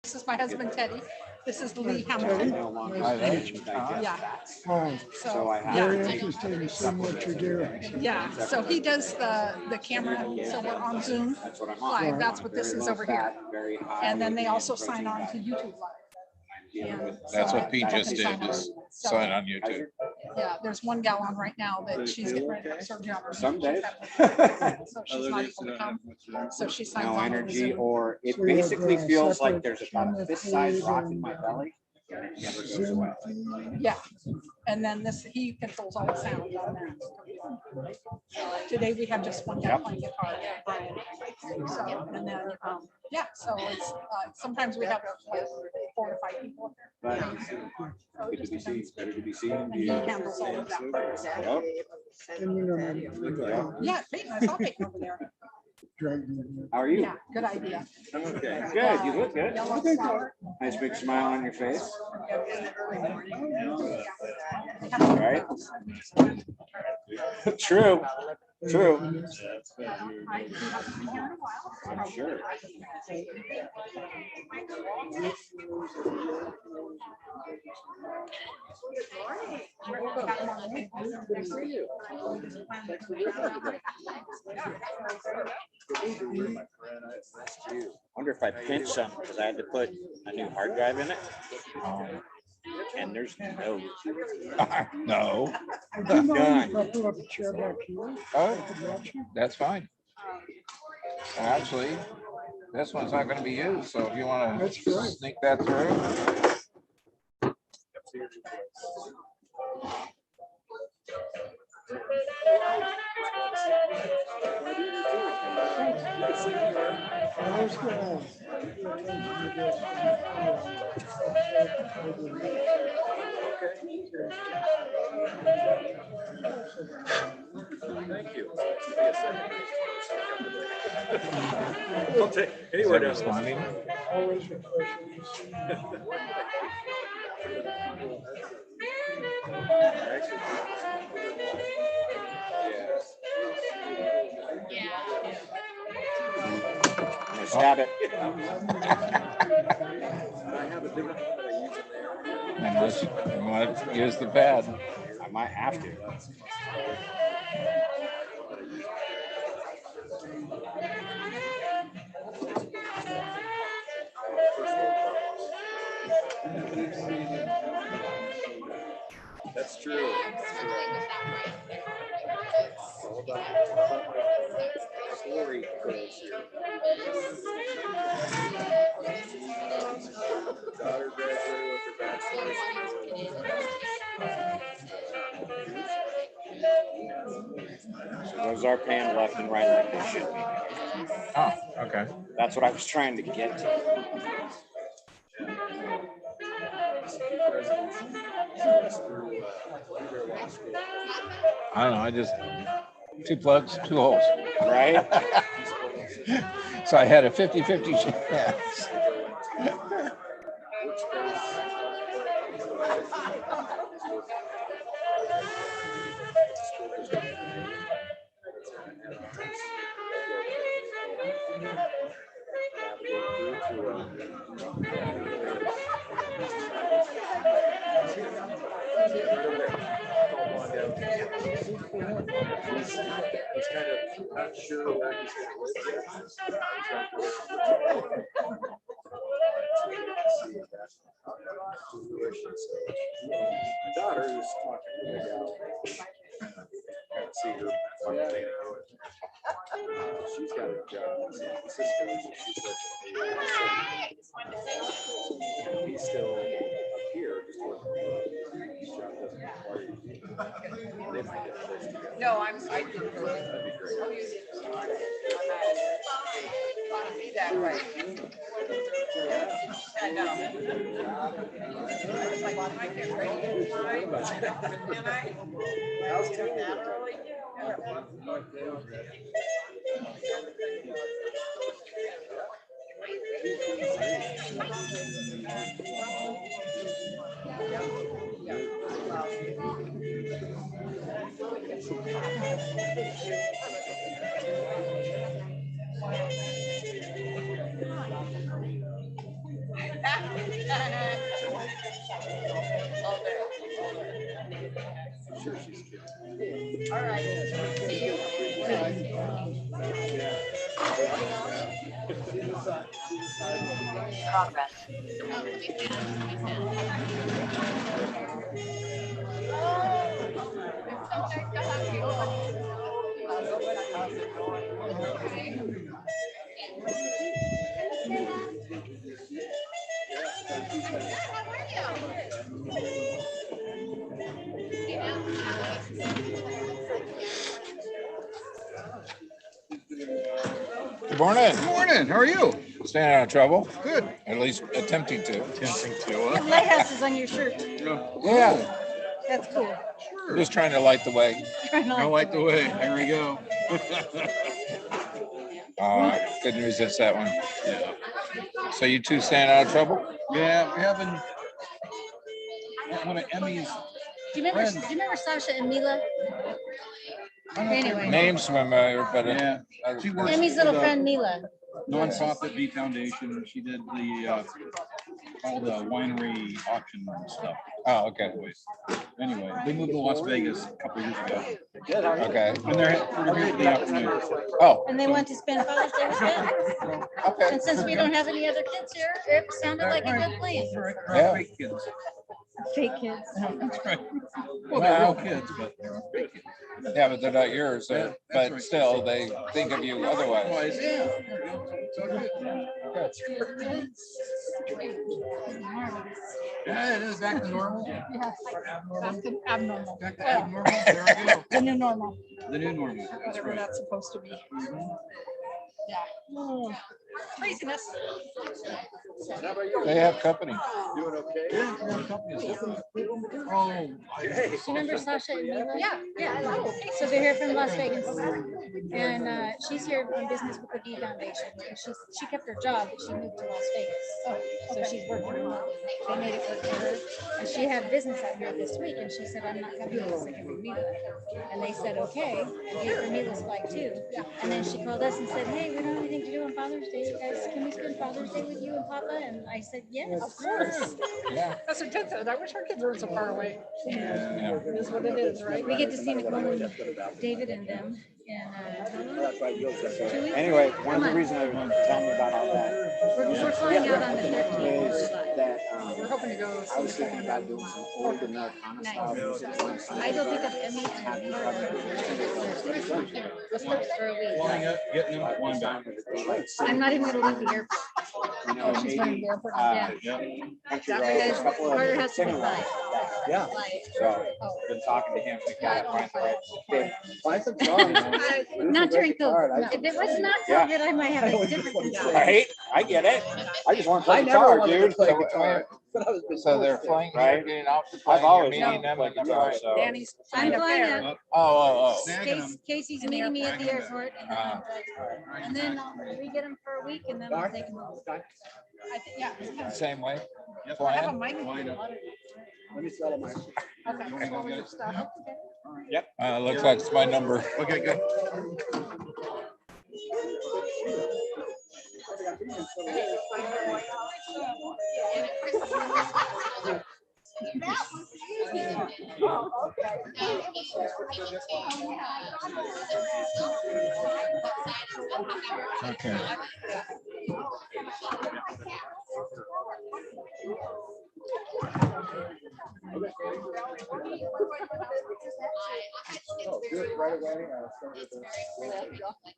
This is my husband, Teddy. This is Lee Hamilton. Yeah. So very interesting to see what you're doing. yeah. So he does the camera. So we're on Zoom Live. That's what this is over here. And then they also sign on to YouTube Live. And That's so what Pete just people did, can just So, sign on YouTube. yeah, there's one gal on right now that she's getting ready to have surgery on her knee. Someday. So she's not able to come. So she signs No on. energy, Zoom. or it So you have basically a feels like separate there's about a fist-sized rock in my belly. And it never goes away. Yeah, and then this, he controls all the sound on that. Today we have just one guy playing guitar, Brian. So, and then, yeah, so it's, sometimes we have like 4 to 5 people up there. But good to be seen, better to be seen. And he handles all of that. Yep. And you know, Yeah, Peyton, I saw Peyton over there. How are you? Yeah, good idea. I'm okay. Good, you look good. Yellow flower. Nice big smile on your face. Right? True, true. I'm sure. Wonder if I pinched some because I had to put a new hard drive in it. And there's no. No. would you mind if I pull up a chair back here? Oh, that's fine. Actually, this one's not going to be used, so if you want That's to right. sneak that through. I was gonna Thank you. I'll take anywhere down. Responding. always a pleasure. Stab it. Unless you want to use the pad. I might have to. That's true. Story goes here. Daughter graduated with her bachelor's. So those are panned left and right like they should be. Oh, okay. That's what I was trying to get to. I don't know. I just 2 plugs, 2 holes. Right? So I had a 50-50 chance. He's kind of not sure where he's going to live. My daughter is talking to the gal. Can't see her fun thing. She's got a job in San Francisco. She said he's still up here, just working. His job doesn't require you to be. They might get close together. No, I didn't. That'd be great. Oh, you didn't. Want to be that way. I know. I was like, well, I get ready to time, and I was doing that early. All day. All right. See you. Good morning. Good morning. How are you? Staying out of trouble. Good. At least attempting to. Attempting to. Lighthouse is on your shirt. Yeah. That's cool. Sure. Just trying to light the way. I like the way. There we go. Good news is that one. Yeah. So you two staying out of trouble? Yeah, we're having one of Emmy's. Do you remember Sasha and Mila? Anyway, Name's familiar, but Yeah. She works Emmy's for little the friend Mila. nonprofit V Foundation. She did all the winery auction stuff. oh, okay. Anyway, they moved to Las Vegas a couple years ago. Okay. And they're here for the afternoon. Oh, And they want to spend Father's Day with them. okay. And since we don't have any other kids here, it sounded like a good plan. Yeah. Fake kids. Fake kids. That's right. Well, they're real kids, but they're fake kids. Yeah, but they're not yours. Yeah, that's But right. still, they think of you otherwise. Otherwise, yeah. It's all good. Yeah, it is back to normal. Yes. Abnormal. Back to abnormal. There we go. The new normal, The new normal. That's whatever right. that's supposed to be. Yeah. Oh, craziness. They have company. Doing okay? Yeah, we're on company and stuff. Oh, Do you remember Sasha and Mila? Yeah. Yeah. So they're here from Las Vegas. And she's here on business with the V Foundation. And she kept her job, but she moved to Las Vegas. So she's working remotely. They made it work for her. And she had business out here this week. And she said, I'm not coming unless I can bring Mila. And they said, okay. And gave her Mila's flight too. And then she called us and said, hey, we don't have anything to do on Father's Day. You guys, can we spend Father's Day with you and Papa? And I said, yes. Of course. Yeah. That's what Ted said. I wish our kids weren't so far away. Yeah. It is what it is, right? We get to see Nicole and David and them. And Anyway, one of the reasons I was telling you about all that we're flying out on the 13th. is that We're hoping to go I see was thinking about doing some old Americana style music. I go pick up Emmy and for a week. flying up, getting them, flying back. I'm not even gonna leave the airport. You know, She's going to maybe the airport. Yeah. Yeah. country Because roads, a couple of Carter has to singing decide. lines. Yeah. So, been talking to him, we gotta find the right fit. Find some songs. Not during Hard. COVID. If it was not Yeah. COVID, I might have a different concern. Right? I get it. I just want to play I never guitar, wanted dude. to play So, guitar, but I was. So they're flying here, Right. getting off the I've plane, you're always meeting wanted to them play and then guitar, flying. so. Danny's I'm flying up flying there. up. Oh. Casey's meeting me at the airport. And then we get him for a week and then I'll take him home. I think, yeah. Same way. I have a Flying. mic. Let me settle my. Okay. so we'll just, Looks like it's my number. Okay, good. Okay. Oh, do it right away. Start with the-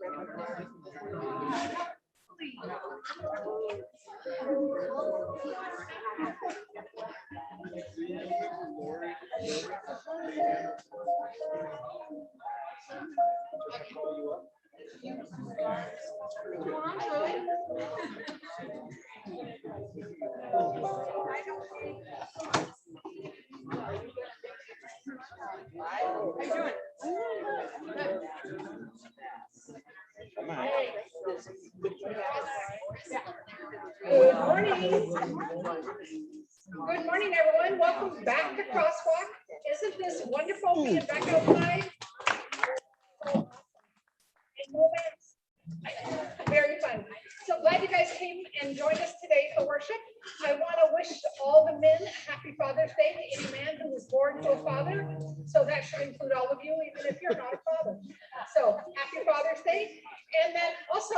Good morning. Good morning, everyone. Welcome back to CrossWalk. Isn't this wonderful being back outside? In moments. Very fun. So glad you guys came and joined us today for worship. I want to wish all the men a happy Father's Day to any man who was born to a father. So that should include all of you, even if you're not a father. So happy Father's Day. And then also,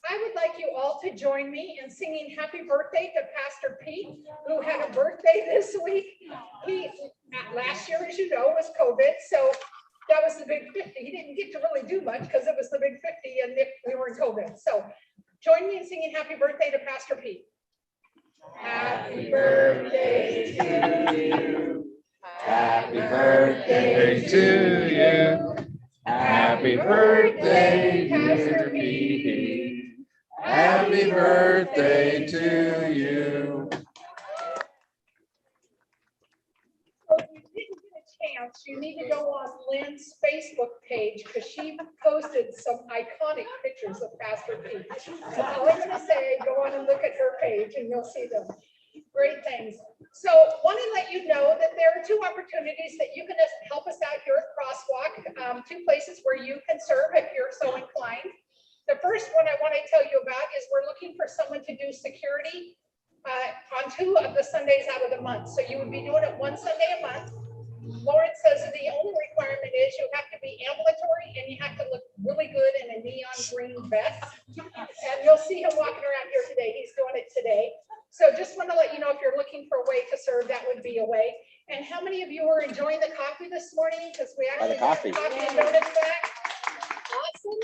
I would like you all to join me in singing happy birthday to Pastor Pete, who had a birthday this week. He, last year, as you know, was COVID, so that was the big 50. He didn't get to really do much because it was the big 50 and we were in COVID. So join me in singing happy birthday to Pastor Pete. Happy birthday to you. Happy birthday to you. Happy birthday, Pastor Pete. Happy birthday to you. So if you didn't get a chance, you need to go on Lynn's Facebook page because she posted some iconic pictures of Pastor Pete. That's all I'm going to say. Go on and look at her page and you'll see them. Great things. So want to let you know that there are two opportunities that you can help us out here at CrossWalk, two places where you can serve if you're so inclined. The first one I want to tell you about is we're looking for someone to do security on 2 of the Sundays out of the month. So you would be doing it one Sunday a month. Lauren says that the only requirement is you have to be ambulatory and you have to look really good in a neon green vest. And you'll see him walking around here today. He's doing it today. So just want to let you know if you're looking for a way to serve, that would be a way. And how many of you are enjoying the coffee this morning? Because we actually got coffee and donuts back. Awesome.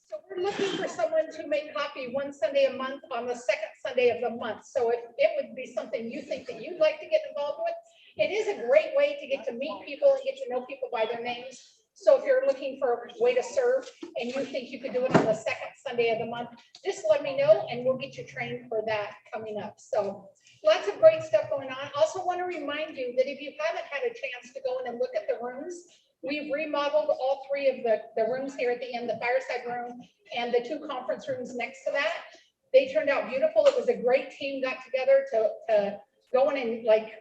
So we're looking for someone to make coffee one Sunday a month on the second Sunday of the month. So if it would be something you think that you'd like to get involved with, it is a great way to get to meet people and get to know people by their names. So if you're looking for a way to serve and you think you could do it on the second Sunday of the month, just let me know and we'll get you trained for that coming up. So lots of great stuff going on. Also want to remind you that if you haven't had a chance to go in and look at the rooms, we've remodeled all 3 of the rooms here at the end, the fireside room and the 2 conference rooms next to that. They turned out beautiful. It was a great team got together to go in and like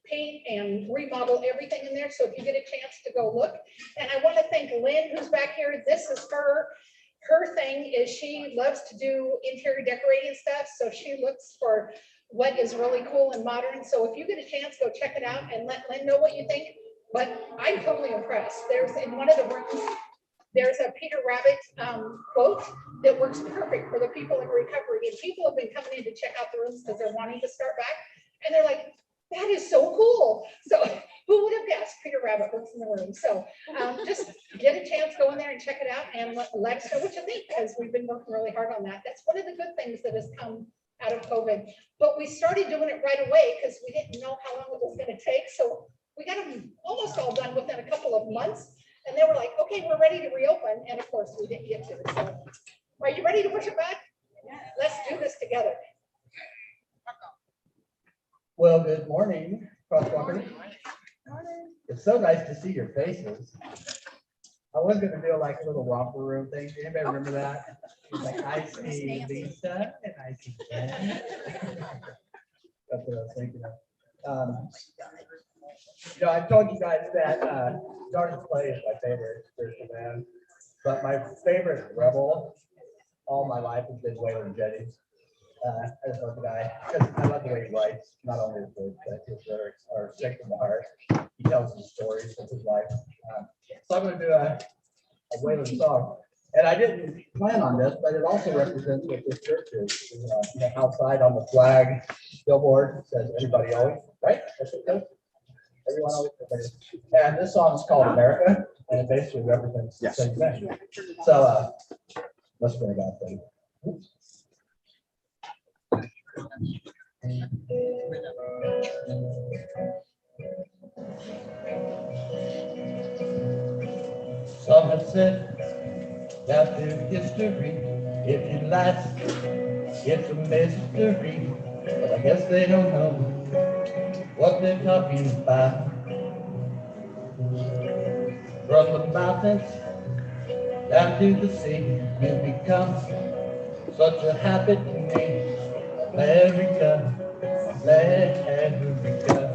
paint and remodel everything in there. So if you get a chance to go look. And I want to thank Lynn, who's back here. This is her thing is she loves to do interior decorating stuff. So she looks for what is really cool and modern. So if you get a chance, go check it out and let Lynn know what you think. But I'm totally impressed. There's in one of the rooms, there's a Peter Rabbit quote that works perfect for the people in recovery. And people have been coming in to check out the rooms because they're wanting to start back. And they're like, that is so cool. So who would have guessed Peter Rabbit works in the room? So just get a chance, go in there and check it out and let us know what you think, because we've been working really hard on that. That's one of the good things that has come out of COVID. But we started doing it right away because we didn't know how long it was going to take. So we got them almost all done within a couple of months. And they were like, okay, we're ready to reopen. And of course, we didn't get to it. So are you ready to push it back? Let's do this together. Well, good morning, Crosswalkers. It's so nice to see your faces. I was going to do like a little romper room thing. Anybody remember that? It's like, I see Lisa and I see Jen. That's what I was thinking of. You know, I told you guys that Darn Play is my favorite spiritual band, but my favorite rebel all my life has been Waylon Jennings. I just love the guy. I love the way he writes, not only his words, but his lyrics are straight from the heart. He tells his stories of his life. So I'm going to do a Waylon song. And I didn't plan on this, but it also represents what this church is. You know, outside on the flag billboard, it says everybody always, right? That's what it does. Everyone always. And this song is called America, and it basically represents the same thing. So let's bring it out then. Oops. Some have said that through history, if you last, it's a mystery. But I guess they don't know what they're talking about. From the mountains down to the sea, you become such a habit to me. America, America.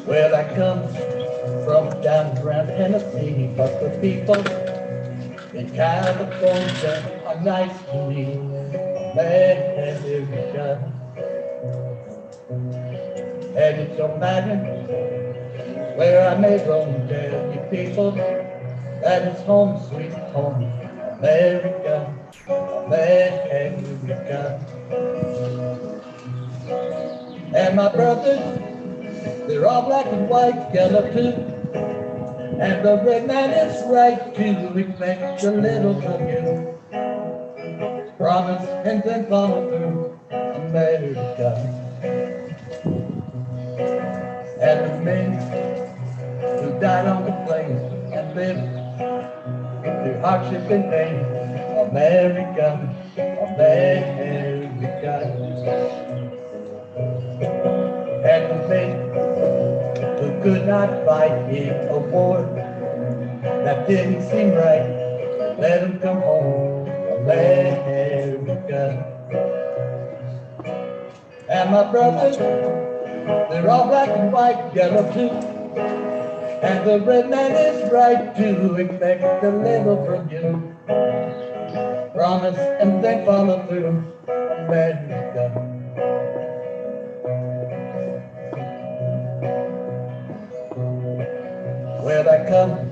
Well, I come from down around Tennessee, but the people in California are nice to me, America. And it don't matter where I may roam, tell you people that it's home, sweet home, America, America. And my brothers, they're all black and white, yellow too. And the red man is right to expect a little from you. Promise and then follow through, America. And the men who died on the plains and lived through hardship and pain, America, America. And the men who could not fight in a war that didn't seem right, let them come home, America. And my brothers, they're all black and white, yellow too. And the red man is right to expect a little from you. Promise and then follow through, America. Well, I come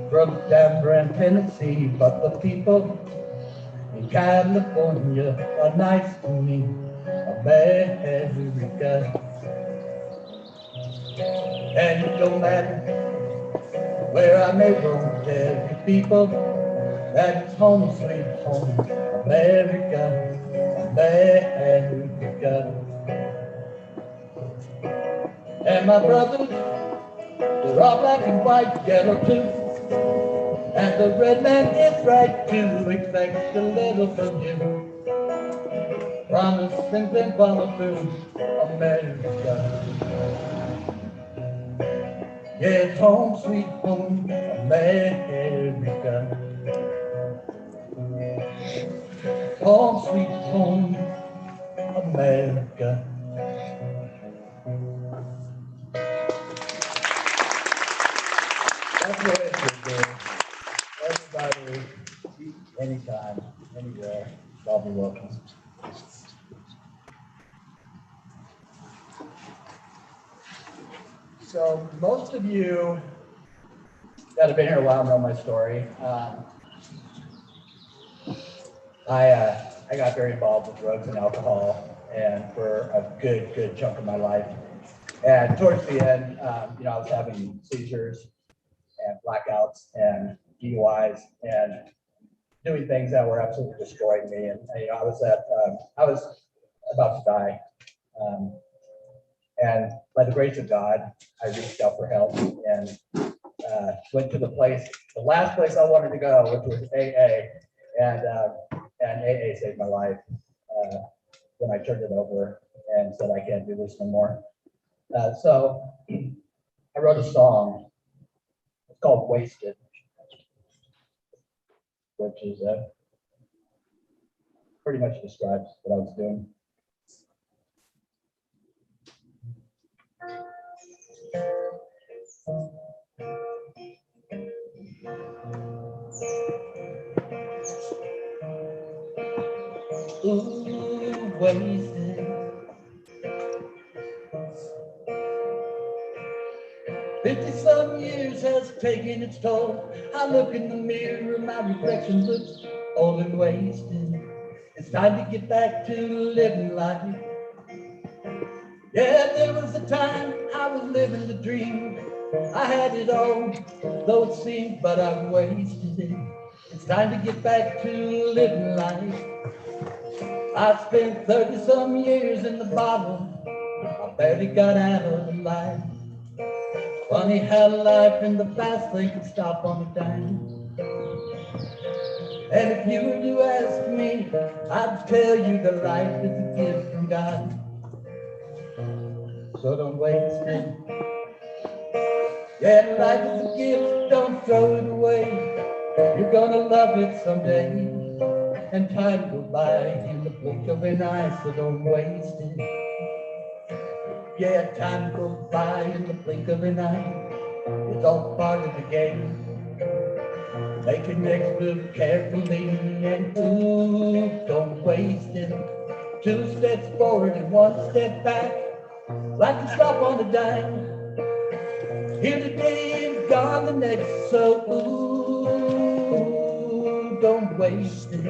from Denver and Tennessee, but the people in California are nice to me, America. And it don't matter where I may roam, tell you people that it's home, sweet home, America, America. And my brothers, they're all black and white, yellow too. And the red man is right to expect a little from you. Promise and then follow through, America. Yeah, it's home, sweet home, America. Home, sweet home, America. That's what it's doing. Everybody, anytime, anywhere, y'all be welcome. So most of you that have been here a while know my story. I got very involved with drugs and alcohol, and for a good chunk of my life. And towards the end, I was having seizures and blackouts and DUIs and doing things that were absolutely destroying me. And I was about to die. And by the grace of God, I reached out for help and went to the last place I wanted to go, which was AA, and AA saved my life when I turned it over and said I can't do this no more. So I wrote a song. It's called "Wasted," which is pretty much describes what I was doing. Ooh, wasted. 50-some years has taken its toll. I look in the mirror, my reflection looks old and wasted. It's time to get back to living life. Yeah, there was a time I was living the dream. I had it all, though it seemed, but I've wasted it. It's time to get back to living life. I spent 30-some years in the bottle. I barely got out of the life. Funny how life in the fast lane can stop on a dime. And if you were to ask me, I'd tell you that life is a gift from God. So don't waste it. Yeah, life is a gift, don't throw it away. You're gonna love it someday. And time go by in the blink of an eye, so don't waste it. Yeah, time goes by in the blink of an eye. It's all part of the game. Make your next move carefully and ooh, don't waste it. 2 steps forward and 1 step back, like a stop on a dime. Here today and gone the next, so ooh, don't waste it.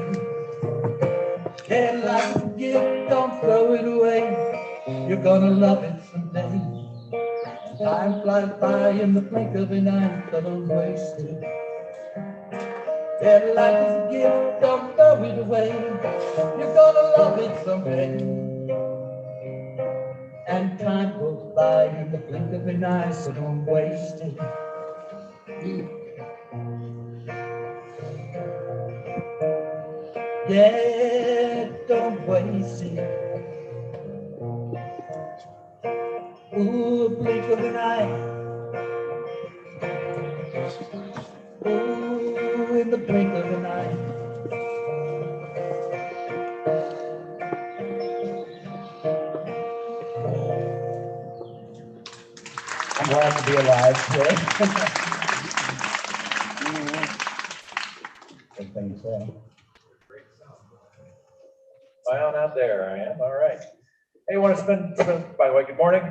And like a gift, don't throw it away. You're gonna love it someday. Time flies by in the blink of an eye, so don't waste it. And life is a gift, don't throw it away. You're gonna love it someday. And time goes by in the blink of an eye, so don't waste it. Yeah, don't waste it. Ooh, blink of an eye. Ooh, in the blink of an eye. I'm glad to be alive today. Good thing to say. Am I on out there? I am. All right. Hey, want to spend, by the way, good morning.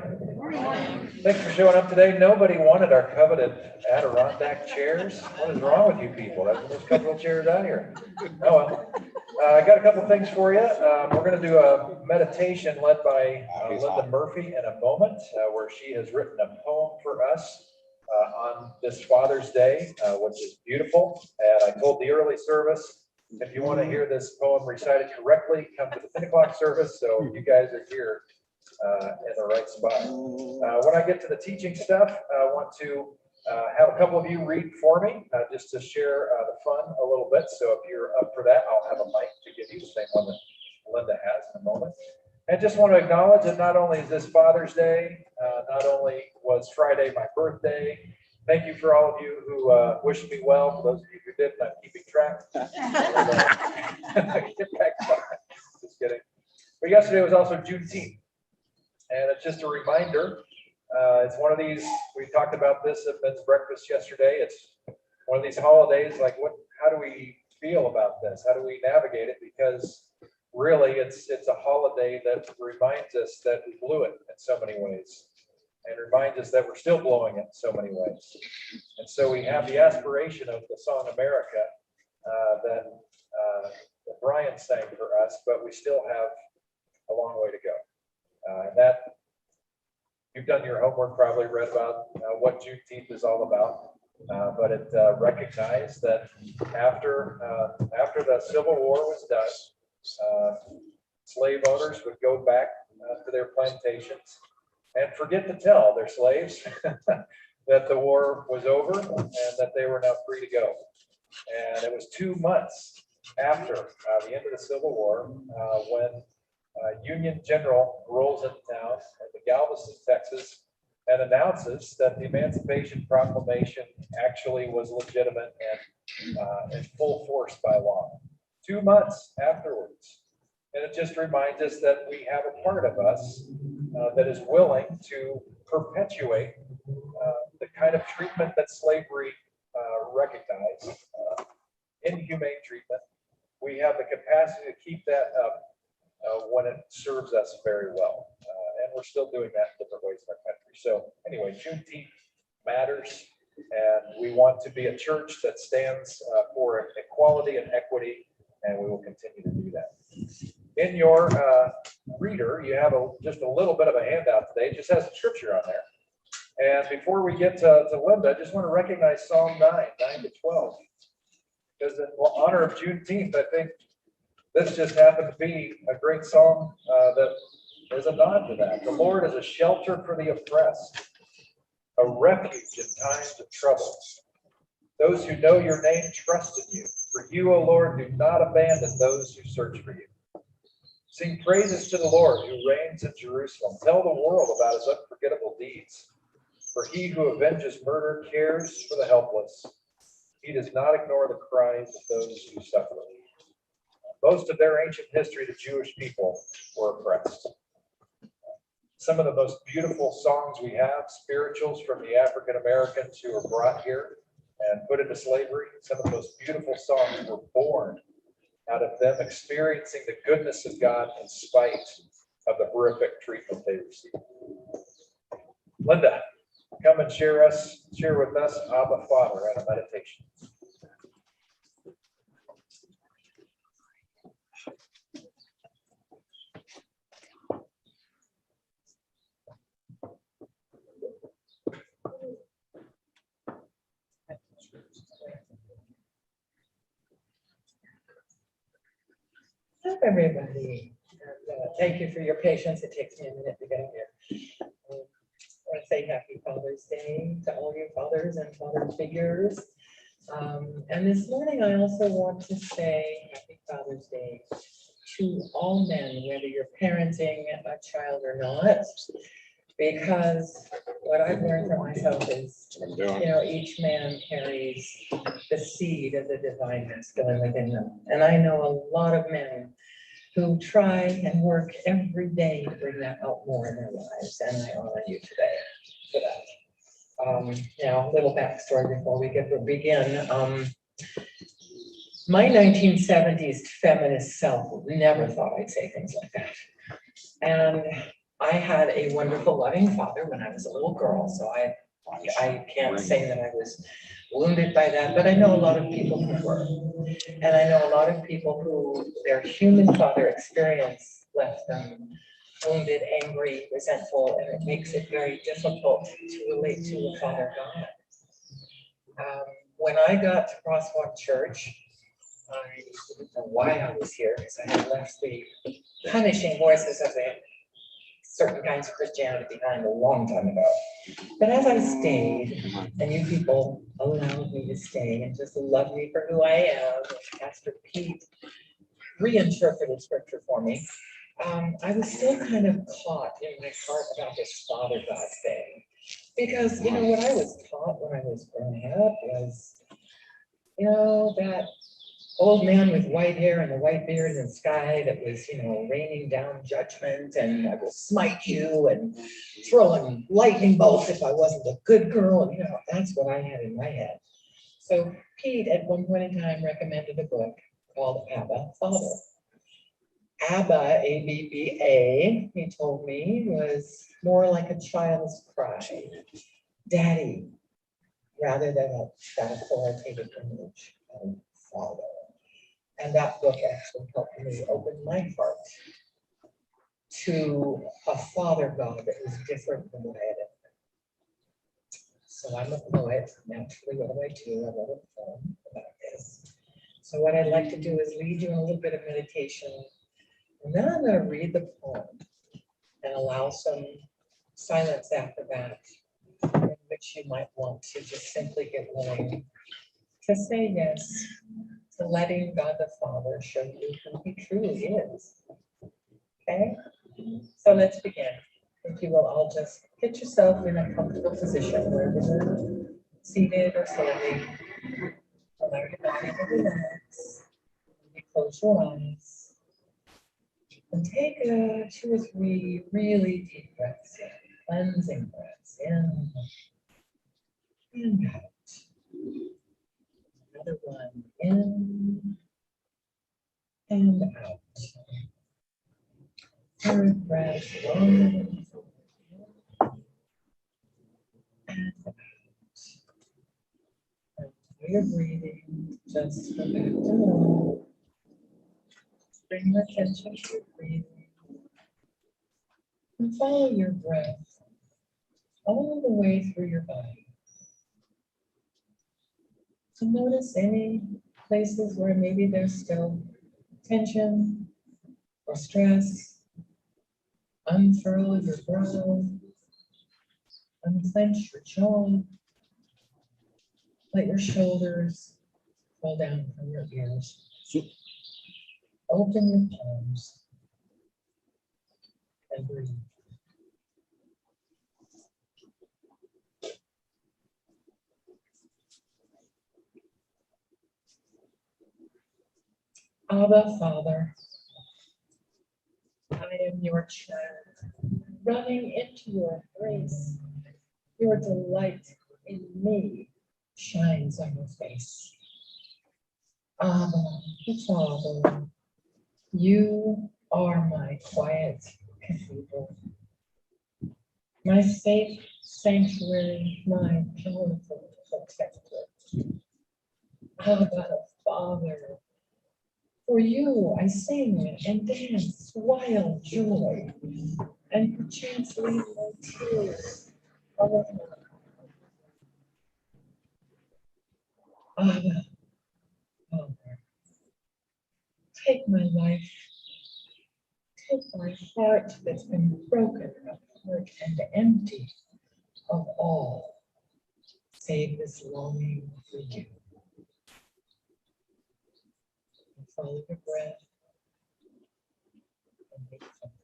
Thanks for showing up today. Nobody wanted our coveted Adirondack chairs. What is wrong with you people? That's the most comfortable chairs out here. Oh, well. I got a couple things for you. We're going to do a meditation led by Linda Murphy in a moment, where she has written a poem for us on this Father's Day, which is beautiful. And I told the early service, if you want to hear this poem recited correctly, come to the 10 o'clock service. So you guys are here in the right spot. When I get to the teaching stuff, I want to have a couple of you read for me, just to share the fun a little bit. So if you're up for that, I'll have a mic to give you, the same one that Linda has in a moment. And just want to acknowledge that not only is this Father's Day, not only was Friday my birthday. Thank you for all of you who wished me well. For those of you who didn't, I'm keeping track. Get back on. Just kidding. But yesterday was also Juneteenth. And it's just a reminder. It's one of these, we talked about this at men's breakfast yesterday. It's one of these holidays, like how do we feel about this? How do we navigate it? Because really it's a holiday that reminds us that we blew it in so many ways, and reminds us that we're still blowing it in so many ways. And so we have the aspiration of the song America that Brian sang for us, but we still have a long way to go. And that, you've done your homework, probably read about what Juneteenth is all about, but it recognized that after the Civil War was done, slave owners would go back to their plantations and forget to tell their slaves that the war was over and that they were now free to go. And it was 2 months after the end of the Civil War when Union General rolls into town in the Galveston, Texas, and announces that the Emancipation Proclamation actually was legitimate and in full force by law. 2 months afterwards. And it just reminds us that we have a part of us that is willing to perpetuate the kind of treatment that slavery recognized, inhumane treatment. We have the capacity to keep that up when it serves us very well. And we're still doing that in different ways in our country. So anyway, Juneteenth matters, and we want to be a church that stands for equality and equity, and we will continue to do that. In your reader, you have just a little bit of a handout today. It just has a scripture on there. And before we get to Linda, I just want to recognize Psalm 9:9-12. Because in honor of Juneteenth, I think this just happened to be a great song that is a nod to that. The Lord is a shelter for the oppressed, a refuge in times of trouble. Those who know your name trust in you. For you, O Lord, do not abandon those who search for you. Sing praises to the Lord who reigns in Jerusalem. Tell the world about his unforgettable deeds. For he who avenges murder cares for the helpless. He does not ignore the cries of those who suffer. Most of their ancient history, the Jewish people were oppressed. Some of the most beautiful songs we have, spirituals from the African Americans who were brought here and put into slavery. Some of the most beautiful songs were born out of them experiencing the goodness of God in spite of the horrific treatment they received. Linda, come and share with us Abba Father at a meditation. Hi, everybody. Thank you for your patience. It takes me a minute to get here. I want to say happy Father's Day to all you fathers and father figures. And this morning, I also want to say happy Father's Day to all men, whether you're parenting a child or not. Because what I've learned for myself is, each man carries the seed of the divine masculine within them. And I know a lot of men who try and work every day to bring that out more in their lives. And I honor you today for that. Now, a little backstory before we begin. My 1970s feminist self never thought I'd say things like that. And I had a wonderful, loving father when I was a little girl, so I can't say that I was wounded by that, but I know a lot of people who were. And I know a lot of people who their human father experience left them wounded, angry, resentful, and it makes it very difficult to relate to a Father God. When I got to CrossWalk Church, I didn't know why I was here, because I had left the punishing voices of the certain kinds of Christianity behind a long time ago. But as I stayed, and you people allowed me to stay and just love me for who I am, and Pastor Pete reinterpreted scripture for me, I was still kind of caught in my heart about this Father God thing. Because, what I was taught when I was growing up was, that old man with white hair and the white beard and sky that was, raining down judgment, and I will smite you and throwing lightning bolts if I wasn't a good girl. And, that's what I had in my head. So Pete at one point in time recommended a book called Abba Father. Abba, A-B-B-A, he told me, was more like a child's cry. Daddy, rather than that authoritative image of father. And that book actually helped me open my heart to a Father God that was different than what I had ever. So I'm a poet. Naturally, what do I do? I wrote a poem about this. So what I'd like to do is lead you in a little bit of meditation. And then I'm going to read the poem and allow some silence after that, in which you might want to just simply get willing to say yes to letting God the Father show you who he truly is. Okay? So let's begin. If you will all just get yourself in a comfortable position, wherever you're seated or standing. Allow your body to relax. You close your eyes. And take 2 or 3 really deep breaths in, cleansing breaths in and out. Another one in and out. Third breath, long and out. And you're breathing, just go back to normal. Bring your attention to your breathing. And follow your breath all the way through your body. So notice any places where maybe there's still tension or stress. Unfurl your brow. Unclench your jaw. Let your shoulders fall down from your ears. Open your palms and breathe. Abba, Father, I am your child, running into your embrace, your delight in me, shines on your face. Abba, Father, you are my quiet cathedral, my safe sanctuary, my powerful protector. Abba, Father, for you I sing and dance wild joy, and perchance leave my tears alone. Abba, Father, take my life, take my heart that's been broken apart and empty of all, save this longing for you. And follow your breath and make some breath.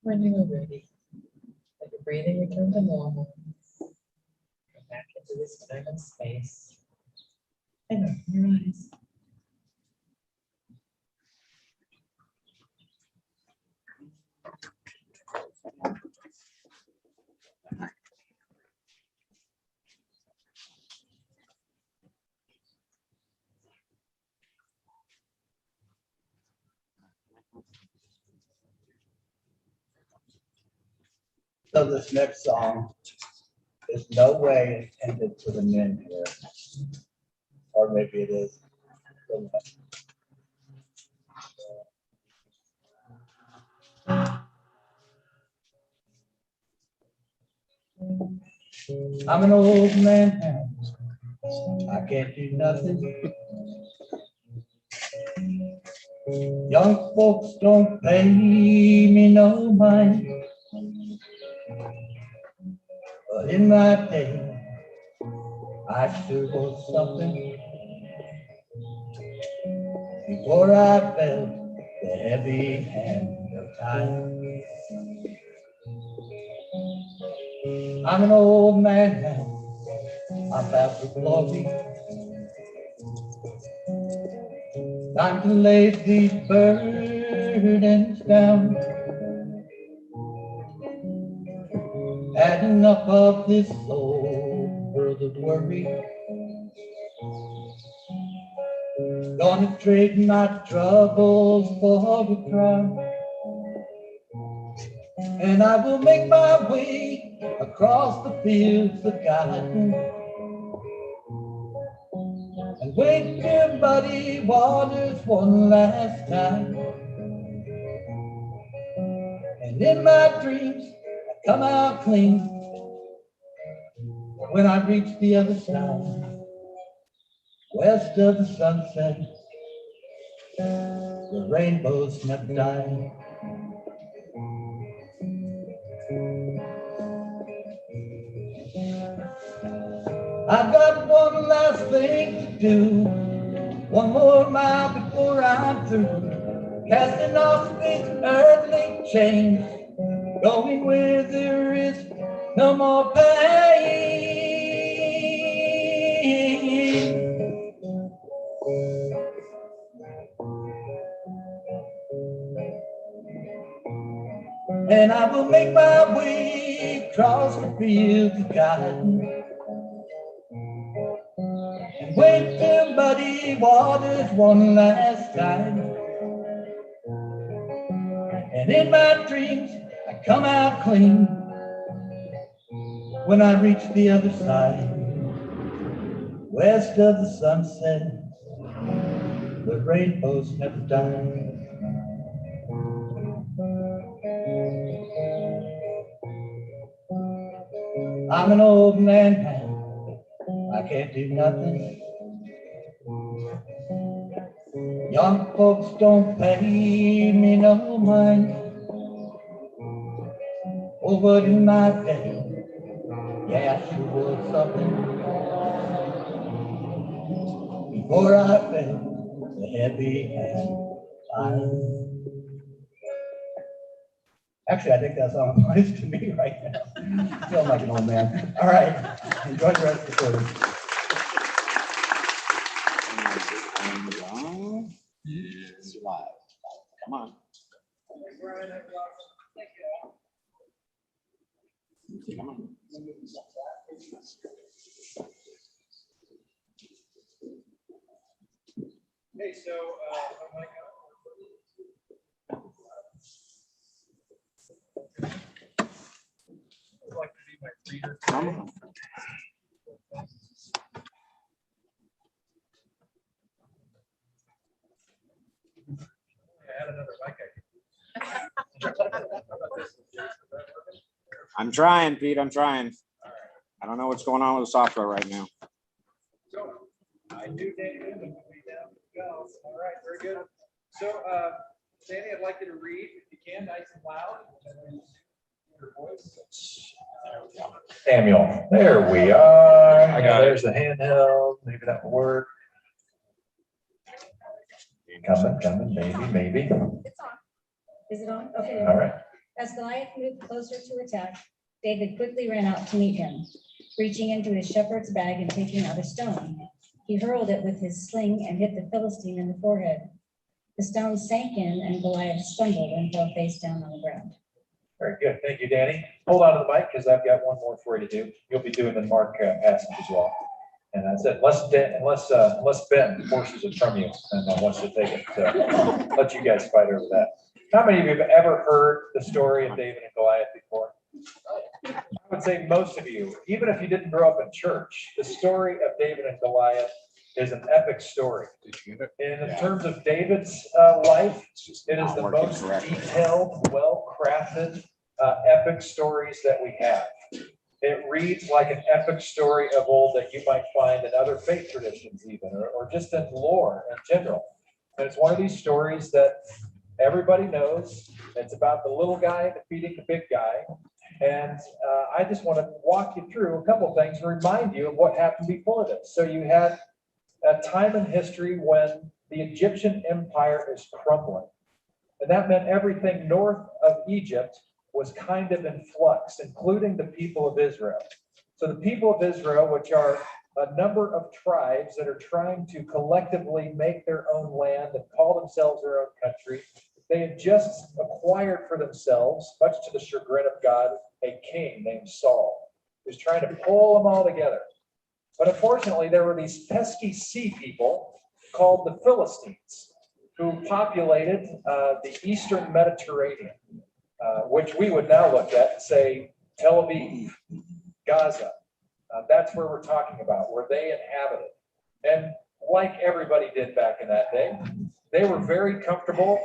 When you are ready, let your breathing return to normal. Go back into this time and space. And open your eyes. So this next song is no way intended for the men here. Or maybe it is. I'm an old man now. I can't do nothing. Young folks don't pay me no mind. But in my day, I sure was something before I felt the heavy hand of time. I'm an old man now, I'm about to glory. Time to lay these burdens down. Had enough of this old world of worry. Gonna trade my troubles for a crown. And I will make my way across the fields of garden and wade through muddy waters one last time. And in my dreams, I come out clean when I reach the other side, west of the sunset, the rainbows never die. I've got one last thing to do, one more mile before I'm through, casting off these earthly chains, going where there is no more pain. And I will make my way across the fields of garden and wade through muddy waters one last time. And in my dreams, I come out clean when I reach the other side, west of the sunset, the rainbows never die. I'm an old man now, I can't do nothing. Young folks don't pay me no mind over in my day. Yeah, I sure was something before I felt the heavy hand. Actually, I think that song applies to me right now. I feel like an old man. All right, enjoy the rest of the service. It's live. Come on. Come on. Hey, so, I'd like to be my reader. Come on. I had another mic. I'm trying, Pete. I'm trying. I don't know what's going on with the software right now. So I do, David, and we down to go. All right, very good. So, Danny, I'd like you to read, if you can, nice and loud. Your voice. Samuel, there we are. I got it. There's the handheld. Maybe that will work. Coming, maybe. It's on. Is it on? Okay. All right. As Goliath moved closer to attack, David quickly ran out to meet him. Reaching into his shepherd's bag and taking out a stone, he hurled it with his sling and hit the Philistine in the forehead. The stone sank in and Goliath stumbled and fell face down on the ground. Very good. Thank you, Danny. Hold on to the mic because I've got one more for you to do. You'll be doing the Mark passage as well. And that's it. Unless Ben forces it from you and wants to take it, let you guys fight over that. How many of you have ever heard the story of David and Goliath before? I would say most of you, even if you didn't grow up in church, the story of David and Goliath is an epic story. And in terms of David's life, it is the most detailed, well-crafted, epic stories that we have. It reads like an epic story of old that you might find in other faith traditions even, or just in lore in general. And it's one of these stories that everybody knows. It's about the little guy defeating the big guy. And I just want to walk you through a couple of things and remind you of what happened before this. So you had a time in history when the Egyptian empire is crumbling. And that meant everything north of Egypt was kind of in flux, including the people of Israel. So the people of Israel, which are a number of tribes that are trying to collectively make their own land and call themselves their own country, they had just acquired for themselves, much to the chagrin of God, a king named Saul, who's trying to pull them all together. But unfortunately, there were these pesky sea people called the Philistines, who populated the Eastern Mediterranean, which we would now look at and say Tel Aviv, Gaza. That's where we're talking about, where they inhabited. And like everybody did back in that day, they were very comfortable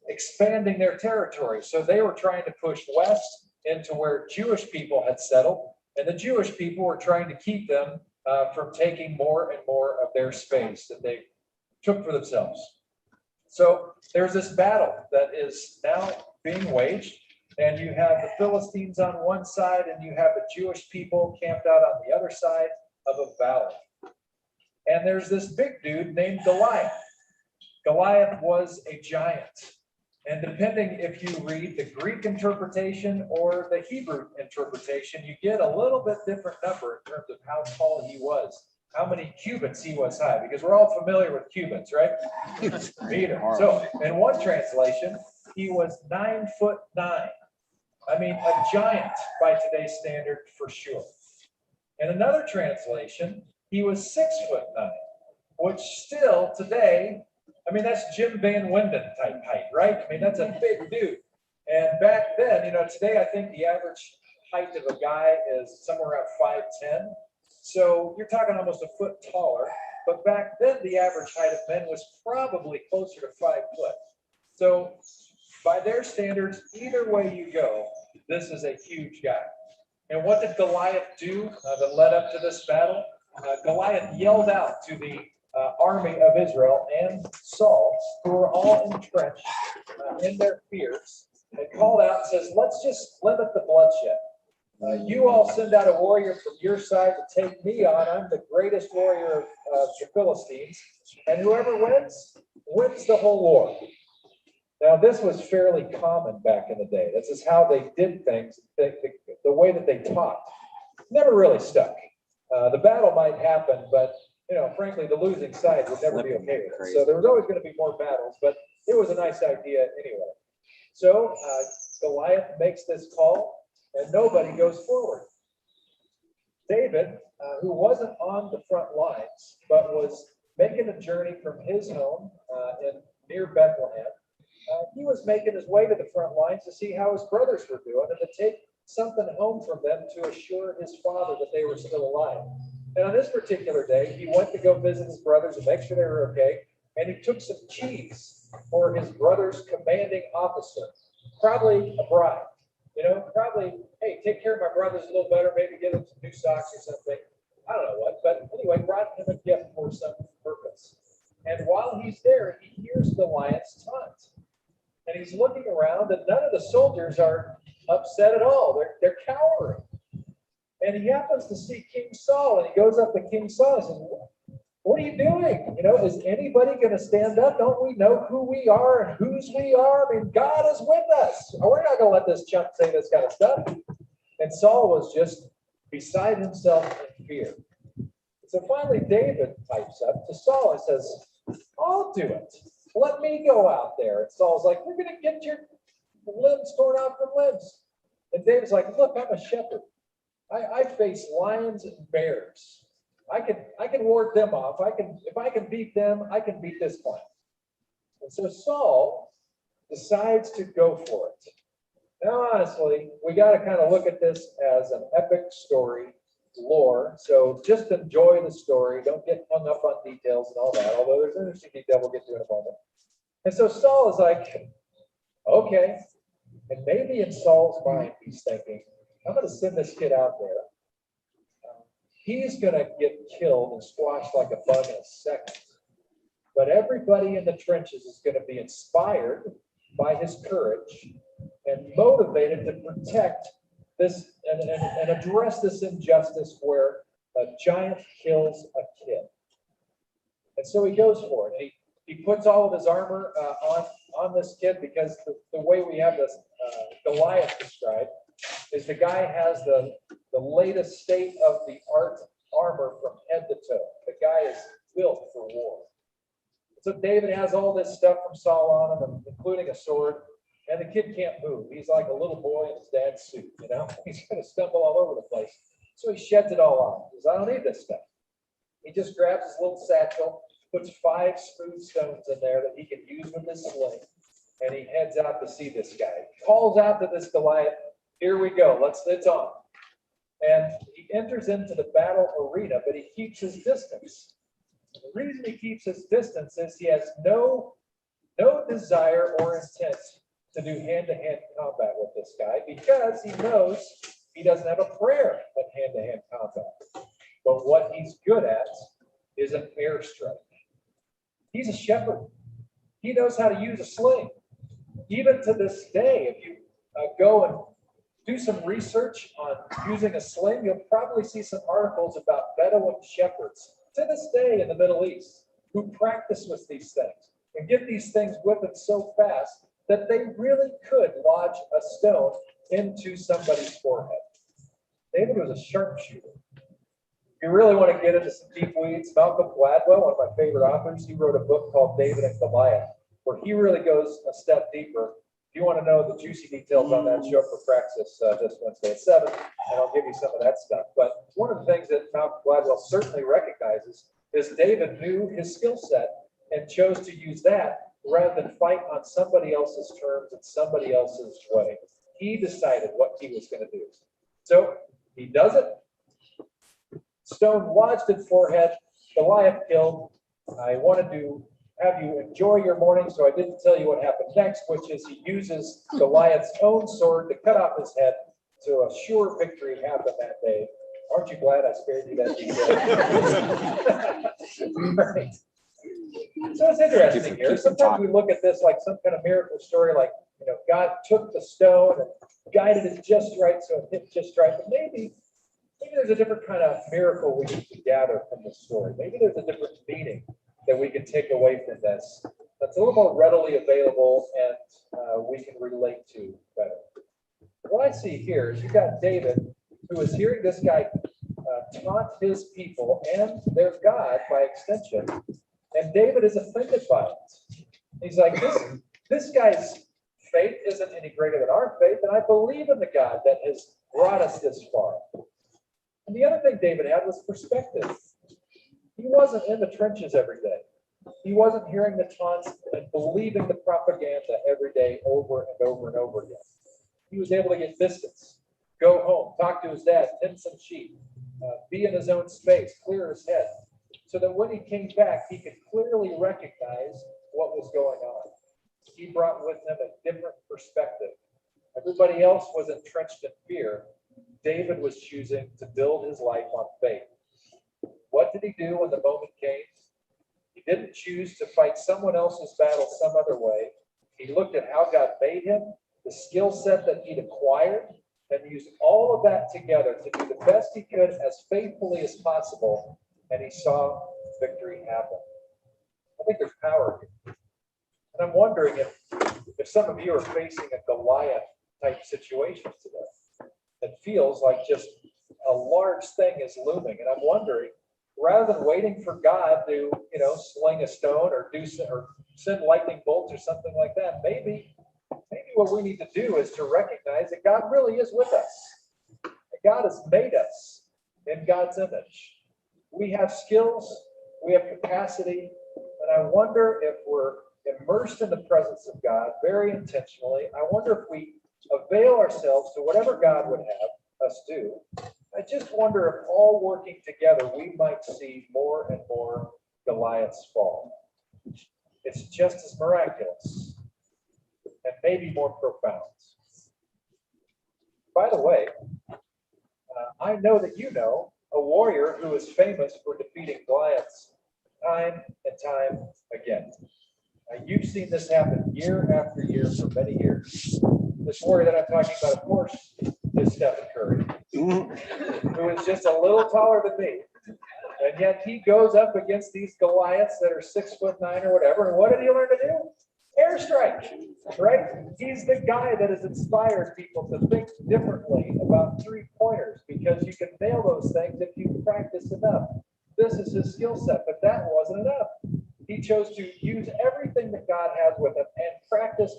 expanding their territory. So they were trying to push west into where Jewish people had settled, and the Jewish people were trying to keep them from taking more and more of their space that they took for themselves. So there's this battle that is now being waged, and you have the Philistines on one side, and you have the Jewish people camped out on the other side of a valley. And there's this big dude named Goliath. Goliath was a giant. And depending if you read the Greek interpretation or the Hebrew interpretation, you get a little bit different number in terms of how tall he was, how many cubits he was high, because we're all familiar with cubits, right? Meter. So in one translation, he was 9'9". I mean, a giant by today's standard for sure. In another translation, he was 6'9", which still today, I mean, that's Jim Van Winden type height, right? I mean, that's a big dude. And back then, you know, today I think the average height of a guy is somewhere around 5'10". So you're talking almost a foot taller. But back then, the average height of men was probably closer to 5 foot. So by their standards, either way you go, this is a huge guy. And what did Goliath do that led up to this battle? Goliath yelled out to the army of Israel and Saul, who were all entrenched in their fears, and called out and says, let's just limit the bloodshed. You all send out a warrior from your side to take me on. I'm the greatest warrior of the Philistines. And whoever wins, wins the whole war. Now, this was fairly common back in the day. This is how they did things, the way that they taught. Never really stuck. The battle might happen, but frankly, the losing side would never be okay with it. So there was always going to be more battles, but it was a nice idea anyway. So Goliath makes this call, and nobody goes forward. David, who wasn't on the front lines, but was making a journey from his home near Bethlehem, he was making his way to the front lines to see how his brothers were doing and to take something home from them to assure his father that they were still alive. And on this particular day, he went to go visit his brothers and make sure they were okay. And he took some cheese for his brother's commanding officer, probably a bribe. Probably, hey, take care of my brothers a little better, maybe give them some new socks or something. I don't know what, but anyway, brought him a gift for some purpose. And while he's there, he hears Goliath's taunt. And he's looking around, and none of the soldiers are upset at all. They're cowering. And he happens to see King Saul, and he goes up to King Saul and says, what are you doing? Is anybody going to stand up? Don't we know who we are and whose we are? I mean, God is with us. We're not going to let this chump say this kind of stuff. And Saul was just beside himself in fear. So finally, David pipes up to Saul and says, I'll do it. Let me go out there. And Saul's like, we're going to get your limbs torn off from limbs. And David's like, look, I'm a shepherd. I face lions and bears. I can ward them off. If I can beat them, I can beat this one. And so Saul decides to go for it. Now, honestly, we got to kind of look at this as an epic story, lore. So just enjoy the story. Don't get hung up on details and all that, although there's interesting detail we'll get to in a moment. And so Saul is like, okay. And maybe in Saul's mind, he's thinking, I'm going to send this kid out there. He's going to get killed and squashed like a bug in a second. But everybody in the trenches is going to be inspired by his courage and motivated to protect this and address this injustice where a giant kills a kid. And so he goes for it. And he puts all of his armor on this kid, because the way we have this Goliath described is the guy has the latest state of the art armor from head to toe. The guy is built for war. So David has all this stuff from Saul on him, including a sword, and the kid can't move. He's like a little boy in his dad's suit, He's going to stumble all over the place. So he sheds it all off. He says, I don't need this stuff. He just grabs his little satchel, puts 5 smooth stones in there that he can use with his sling, and he heads out to see this guy. He calls out to this Goliath, here we go, it's on. And he enters into the battle arena, but he keeps his distance. And the reason he keeps his distance is he has no desire or intent to do hand-to-hand combat with this guy, because he knows he doesn't have a prayer at hand-to-hand combat. But what he's good at is an airstrike. He's a shepherd. He knows how to use a sling. Even to this day, if you go and do some research on using a sling, you'll probably see some articles about Bedouin shepherds to this day in the Middle East who practice with these things and get these things with them so fast that they really could lodge a stone into somebody's forehead. David was a sharpshooter. If you really want to get into some deep weeds, Malcolm Gladwell, one of my favorite authors, he wrote a book called David and Goliath, where he really goes a step deeper. If you want to know the juicy details on that, show up for Praxis this Wednesday at 7, and I'll give you some of that stuff. But one of the things that Malcolm Gladwell certainly recognizes is David knew his skill set and chose to use that rather than fight on somebody else's terms and somebody else's way. He decided what he was going to do. So he does it. Stone lodged in forehead, Goliath killed. I wanted to have you enjoy your morning, so I didn't tell you what happened next, which is he uses Goliath's own sword to cut off his head, so a sure victory happened that day. Aren't you glad I spared you that detail? Right. So it's interesting here. Sometimes we look at this like some kind of miracle story, like, God took the stone and guided it just right so it hit just right. But maybe there's a different kind of miracle we need to gather from this story. Maybe there's a different meaning that we can take away from this that's a little more readily available and we can relate to better. What I see here is you've got David, who is hearing this guy taunt his people and their God by extension, and David is offended by it. He's like, this guy's faith isn't any greater than our faith, and I believe in the God that has brought us this far. And the other thing David had was perspective. He wasn't in the trenches every day. He wasn't hearing the taunts and believing the propaganda every day over and over and over again. He was able to get distance, go home, talk to his dad, tend some sheep, be in his own space, clear his head, so that when he came back, he could clearly recognize what was going on. He brought with him a different perspective. Everybody else was entrenched in fear. David was choosing to build his life on faith. What did he do when the moment came? He didn't choose to fight someone else's battle some other way. He looked at how God made him, the skill set that he'd acquired, and used all of that together to do the best he could as faithfully as possible, and he saw victory happen. I think there's power here. And I'm wondering if some of you are facing a Goliath type situation today that feels like just a large thing is looming. And I'm wondering, rather than waiting for God to, sling a stone or send lightning bolts or something like that, maybe what we need to do is to recognize that God really is with us. That God has made us in God's image. We have skills, we have capacity, and I wonder if we're immersed in the presence of God very intentionally. I wonder if we avail ourselves to whatever God would have us do. I just wonder if all working together, we might see more and more Goliaths fall. It's just as miraculous and maybe more profound. By the way, I know that you know a warrior who is famous for defeating Goliaths time and time again. You've seen this happen year after year for many years. This warrior that I'm talking about, of course, is Stephen Curry, who is just a little taller than me. And yet he goes up against these Goliaths that are 6'9" or whatever. And what did he learn to do? Airstrike, right? He's the guy that has inspired people to think differently about three-pointers because you can nail those things if you practice enough. This is his skill set, but that wasn't enough. He chose to use everything that God has with him and practice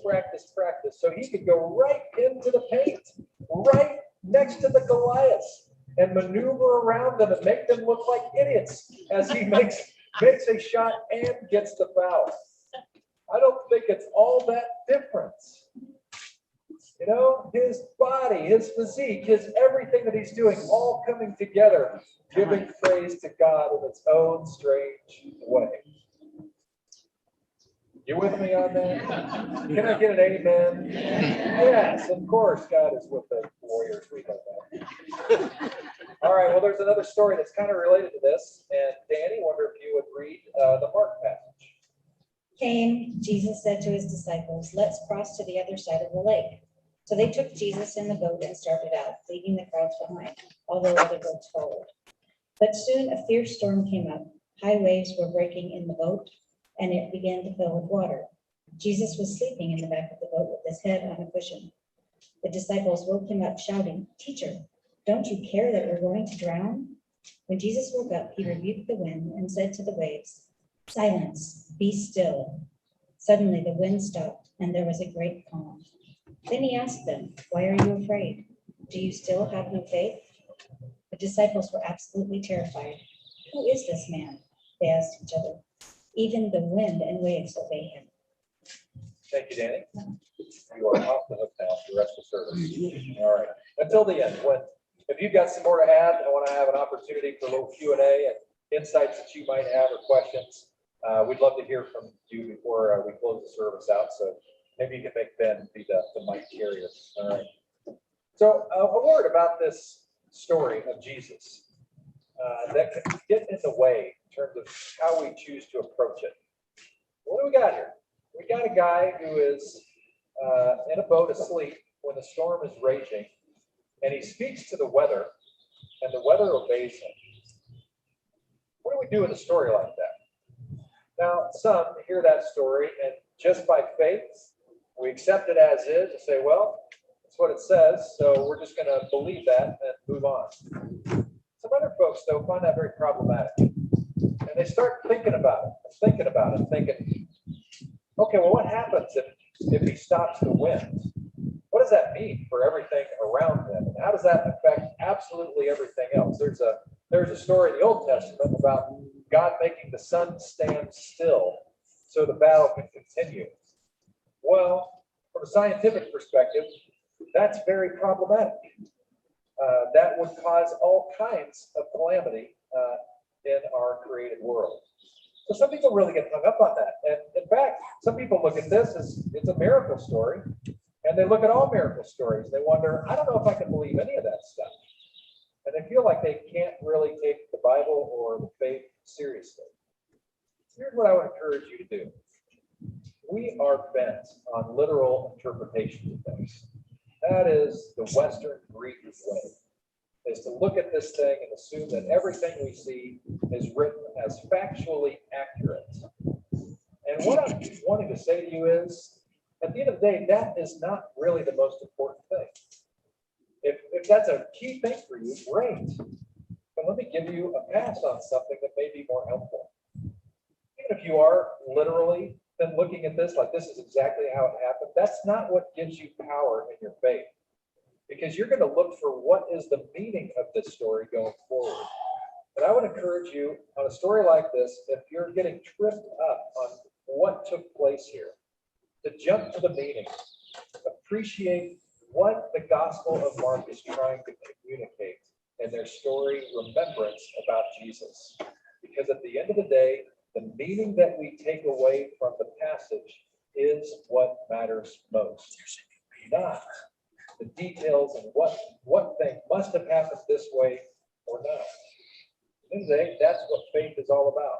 so he could go right into the paint, right next to the Goliaths, and maneuver around them and make them look like idiots as he makes a shot and gets the foul. I don't think it's all that different. His body, his physique, his everything that he's doing, all coming together, giving praise to God in its own strange way. You with me on that? Can I get an amen? Yes, of course, God is with the warriors. We know that. All right, well, there's another story that's kind of related to this. And Danny, wonder if you would read the Mark passage. Jesus said to his disciples, "Let's cross to the other side of the lake." So they took Jesus in the boat and started out, leaving the crowds behind, although other boats followed. But soon a fierce storm came up. High waves were breaking in the boat, and it began to fill with water. Jesus was sleeping in the back of the boat with his head on a cushion. The disciples woke him up, shouting, "Teacher, don't you care that we're going to drown?" When Jesus woke up, he rebuked the wind and said to the waves, "Silence, be still." Suddenly the wind stopped, and there was a great calm. Then he asked them, "Why are you afraid? Do you still have no faith?" The disciples were absolutely terrified. "Who is this man?" they asked each other. "Even the wind and waves obey him." Thank you, Danny. You are off the hook now for the rest of the service. All right. Until the end, if you've got some more to add, I want to have an opportunity for a little Q&A and insights that you might have or questions. We'd love to hear from you before we close the service out. So maybe you can make Ben be the mic carrier. All right. So a word about this story of Jesus that can get in the way in terms of how we choose to approach it. What do we got here? We got a guy who is in a boat asleep when the storm is raging, and he speaks to the weather, and the weather obeys him. What do we do in a story like that? Now, some hear that story, and just by faith, we accept it as is and say, well, that's what it says, so we're just going to believe that and move on. Some other folks, though, find that very problematic. And they start thinking about it, thinking, okay, well, what happens if he stops the wind? What does that mean for everything around him? And how does that affect absolutely everything else? There's a story in the Old Testament about God making the sun stand still so the battle can continue. Well, from a scientific perspective, that's very problematic. That would cause all kinds of calamity in our created world. So some people really get hung up on that. And in fact, some people look at this as it's a miracle story, and they look at all miracle stories. They wonder, I don't know if I can believe any of that stuff. And they feel like they can't really take the Bible or the faith seriously. Here's what I would encourage you to do. We are bent on literal interpretation of things. That is the Western Greek way, is to look at this thing and assume that everything we see is written as factually accurate. And what I'm wanting to say to you is, at the end of the day, that is not really the most important thing. If that's a key thing for you, great. But let me give you a pass on something that may be more helpful. Even if you are literally then looking at this like this is exactly how it happened, that's not what gives you power in your faith. Because you're going to look for what is the meaning of this story going forward. And I would encourage you on a story like this, if you're getting tripped up on what took place here, to jump to the meaning, appreciate what the Gospel of Mark is trying to communicate in their story remembrance about Jesus. Because at the end of the day, the meaning that we take away from the passage is what matters most, not the details and what thing must have happened this way or not. At the end of the day, that's what faith is all about.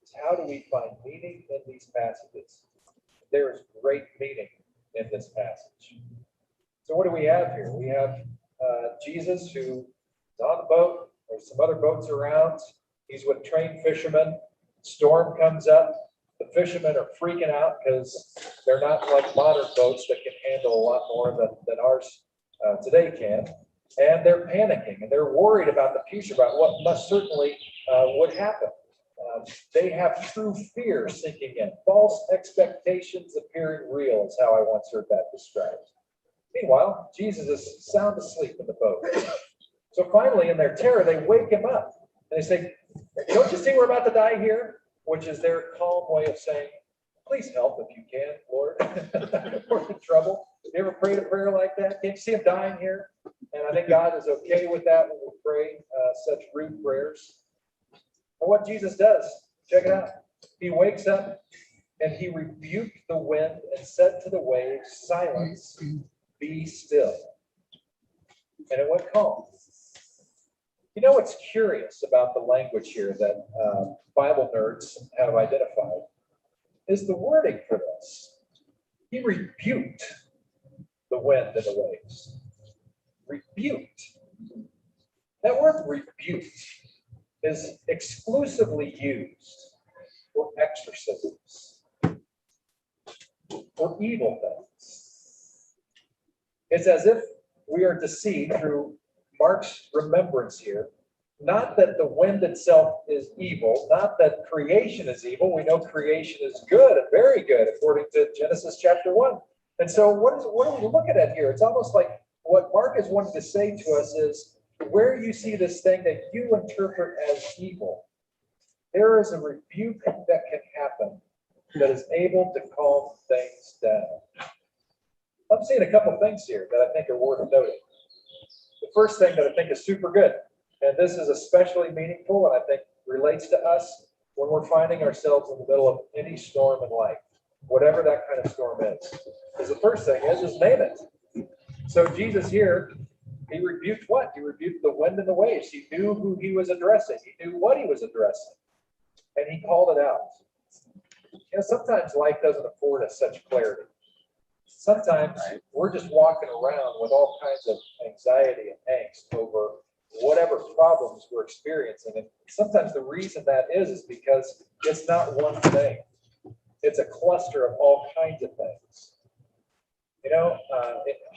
Is how do we find meaning in these passages? There is great meaning in this passage. So what do we have here? We have Jesus who is on the boat. There's some other boats around. He's with trained fishermen. Storm comes up. The fishermen are freaking out because they're not like modern boats that can handle a lot more than ours today can. And they're panicking and they're worried about the future, about what must certainly would happen. They have true fear sinking in. False expectations appearing real is how I once heard that described. Meanwhile, Jesus is sound asleep in the boat. So finally, in their terror, they wake him up. And they say, don't you see we're about to die here? Which is their calm way of saying, please help if you can, Lord. We're in trouble. You ever prayed a prayer like that? Can't you see him dying here? And I think God is okay with that when we pray such rude prayers. And what Jesus does, check it out. He wakes up and he rebuked the wind and said to the waves, silence, be still. And it went calm. You know what's curious about the language here that Bible nerds have identified is the wording for this. He rebuked the wind and the waves. Rebuked. That word rebuked is exclusively used for exorcisms, for evil things. It's as if we are deceived through Mark's remembrance here. Not that the wind itself is evil, not that creation is evil. We know creation is good and very good, according to Genesis chapter 1. And so what are we looking at here? It's almost like what Mark is wanting to say to us is, where you see this thing that you interpret as evil, there is a rebuke that can happen that is able to calm things down. I'm seeing a couple things here that I think are worth noting. The first thing that I think is super good, and this is especially meaningful and I think relates to us when we're finding ourselves in the middle of any storm in life, whatever that kind of storm is the first thing is name it. So Jesus here He rebuked what? He rebuked the wind and the waves. He knew who he was addressing. He knew what he was addressing. And he called it out. Sometimes life doesn't afford us such clarity. Sometimes we're just walking around with all kinds of anxiety and angst over whatever problems we're experiencing. And sometimes the reason that is because it's not one thing. It's a cluster of all kinds of things.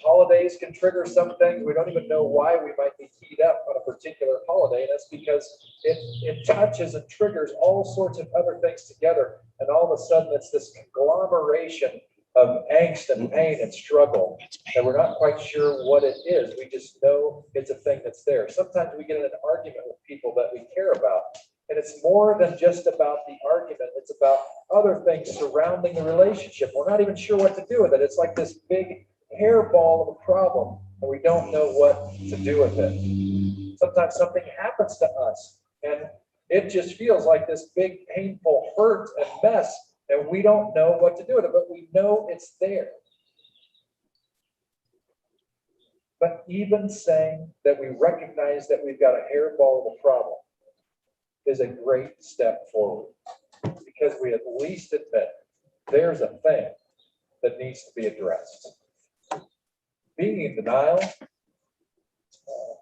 Holidays can trigger some things. We don't even know why we might be keyed up on a particular holiday. And that's because it touches and triggers all sorts of other things together. And all of a sudden, it's this conglomeration of angst and pain and struggle that we're not quite sure what it is. We just know it's a thing that's there. Sometimes we get in an argument with people that we care about. And it's more than just about the argument. It's about other things surrounding the relationship. We're not even sure what to do with it. It's like this big hairball of a problem, and we don't know what to do with it. Sometimes something happens to us, and it just feels like this big, painful hurt and mess, and we don't know what to do with it, but we know it's there. But even saying that we recognize that we've got a hairball of a problem is a great step forward, because we at least admit there's a thing that needs to be addressed. Being in denial,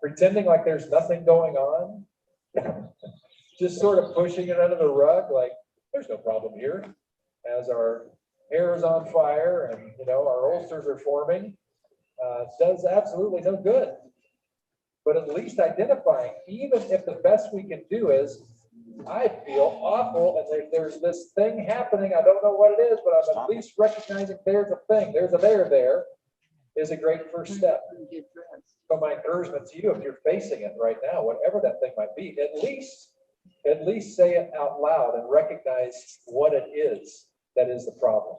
pretending like there's nothing going on, just sort of pushing it under the rug like there's no problem here, as our hair is on fire and our ulcers are forming, does absolutely no good. But at least identifying, even if the best we can do is, I feel awful and there's this thing happening, I don't know what it is, but I'm at least recognizing there's a thing, there's a there, is a great first step. So my encouragement to you, if you're facing it right now, whatever that thing might be, at least say it out loud and recognize what it is that is the problem.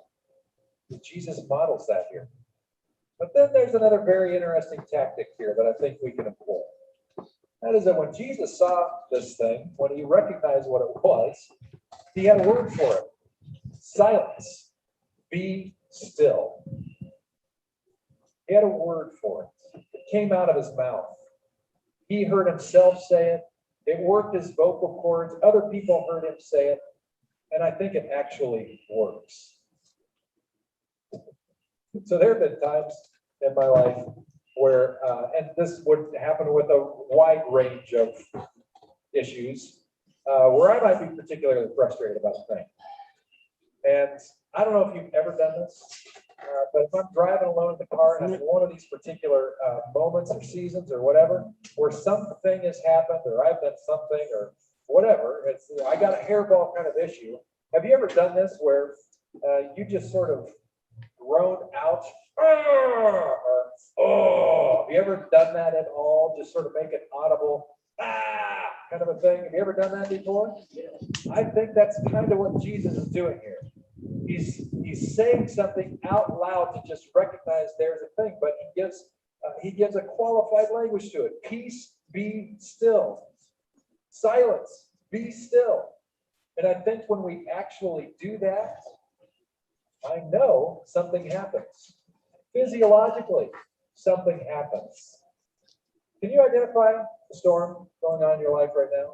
Jesus models that here. But then there's another very interesting tactic here that I think we can employ. That is that when Jesus saw this thing, when he recognized what it was, he had a word for it. Silence. Be still. He had a word for it. It came out of his mouth. He heard himself say it. It worked his vocal cords. Other people heard him say it. And I think it actually works. So there have been times in my life where, and this would happen with a wide range of issues, where I might be particularly frustrated about a thing. And I don't know if you've ever done this, but if I'm driving alone in the car and I'm in one of these particular moments or seasons or whatever, where something has happened or I've done something or whatever, I got a hairball kind of issue. Have you ever done this where you just sort of groaned out, or oh, have you ever done that at all? Just sort of make it audible, kind of a thing. Have you ever done that before? I think that's kind of what Jesus is doing here. He's saying something out loud to just recognize there's a thing, but he gives a qualified language to it. Peace, be still. Silence, be still. And I think when we actually do that, I know something happens. Physiologically, something happens. Can you identify the storm going on in your life right now?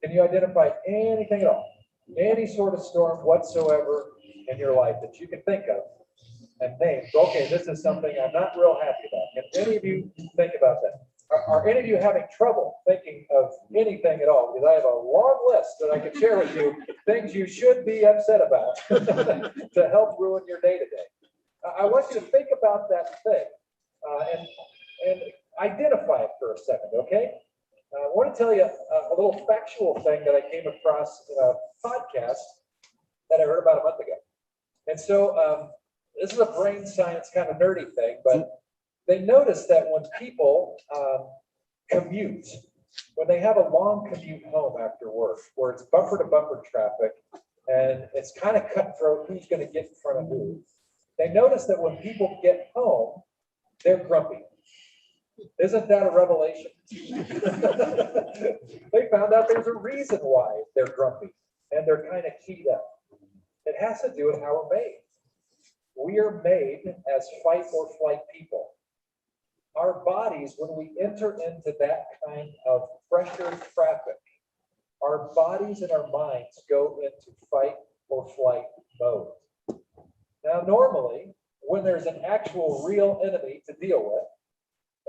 Can you identify anything at all? Any sort of storm whatsoever in your life that you can think of and name? Okay, this is something I'm not real happy about. Can any of you think about that? Are any of you having trouble thinking of anything at all? Because I have a long list that I can share with you, things you should be upset about to help ruin your day to day. I want you to think about that thing and identify it for a second, okay? I want to tell you a little factual thing that I came across in a podcast that I heard about a month ago. And so this is a brain science kind of nerdy thing, but they noticed that when people commute, when they have a long commute home after work, where it's bumper to bumper traffic, and it's kind of cutthroat who's going to get in front of who, they notice that when people get home, they're grumpy. Isn't that a revelation? They found out there's a reason why they're grumpy and they're kind of keyed up. It has to do with how we're made. We are made as fight or flight people. our bodies, when we enter into that kind of pressure traffic, our bodies and our minds go into fight or flight mode. Now, normally, when there's an actual real enemy to deal with,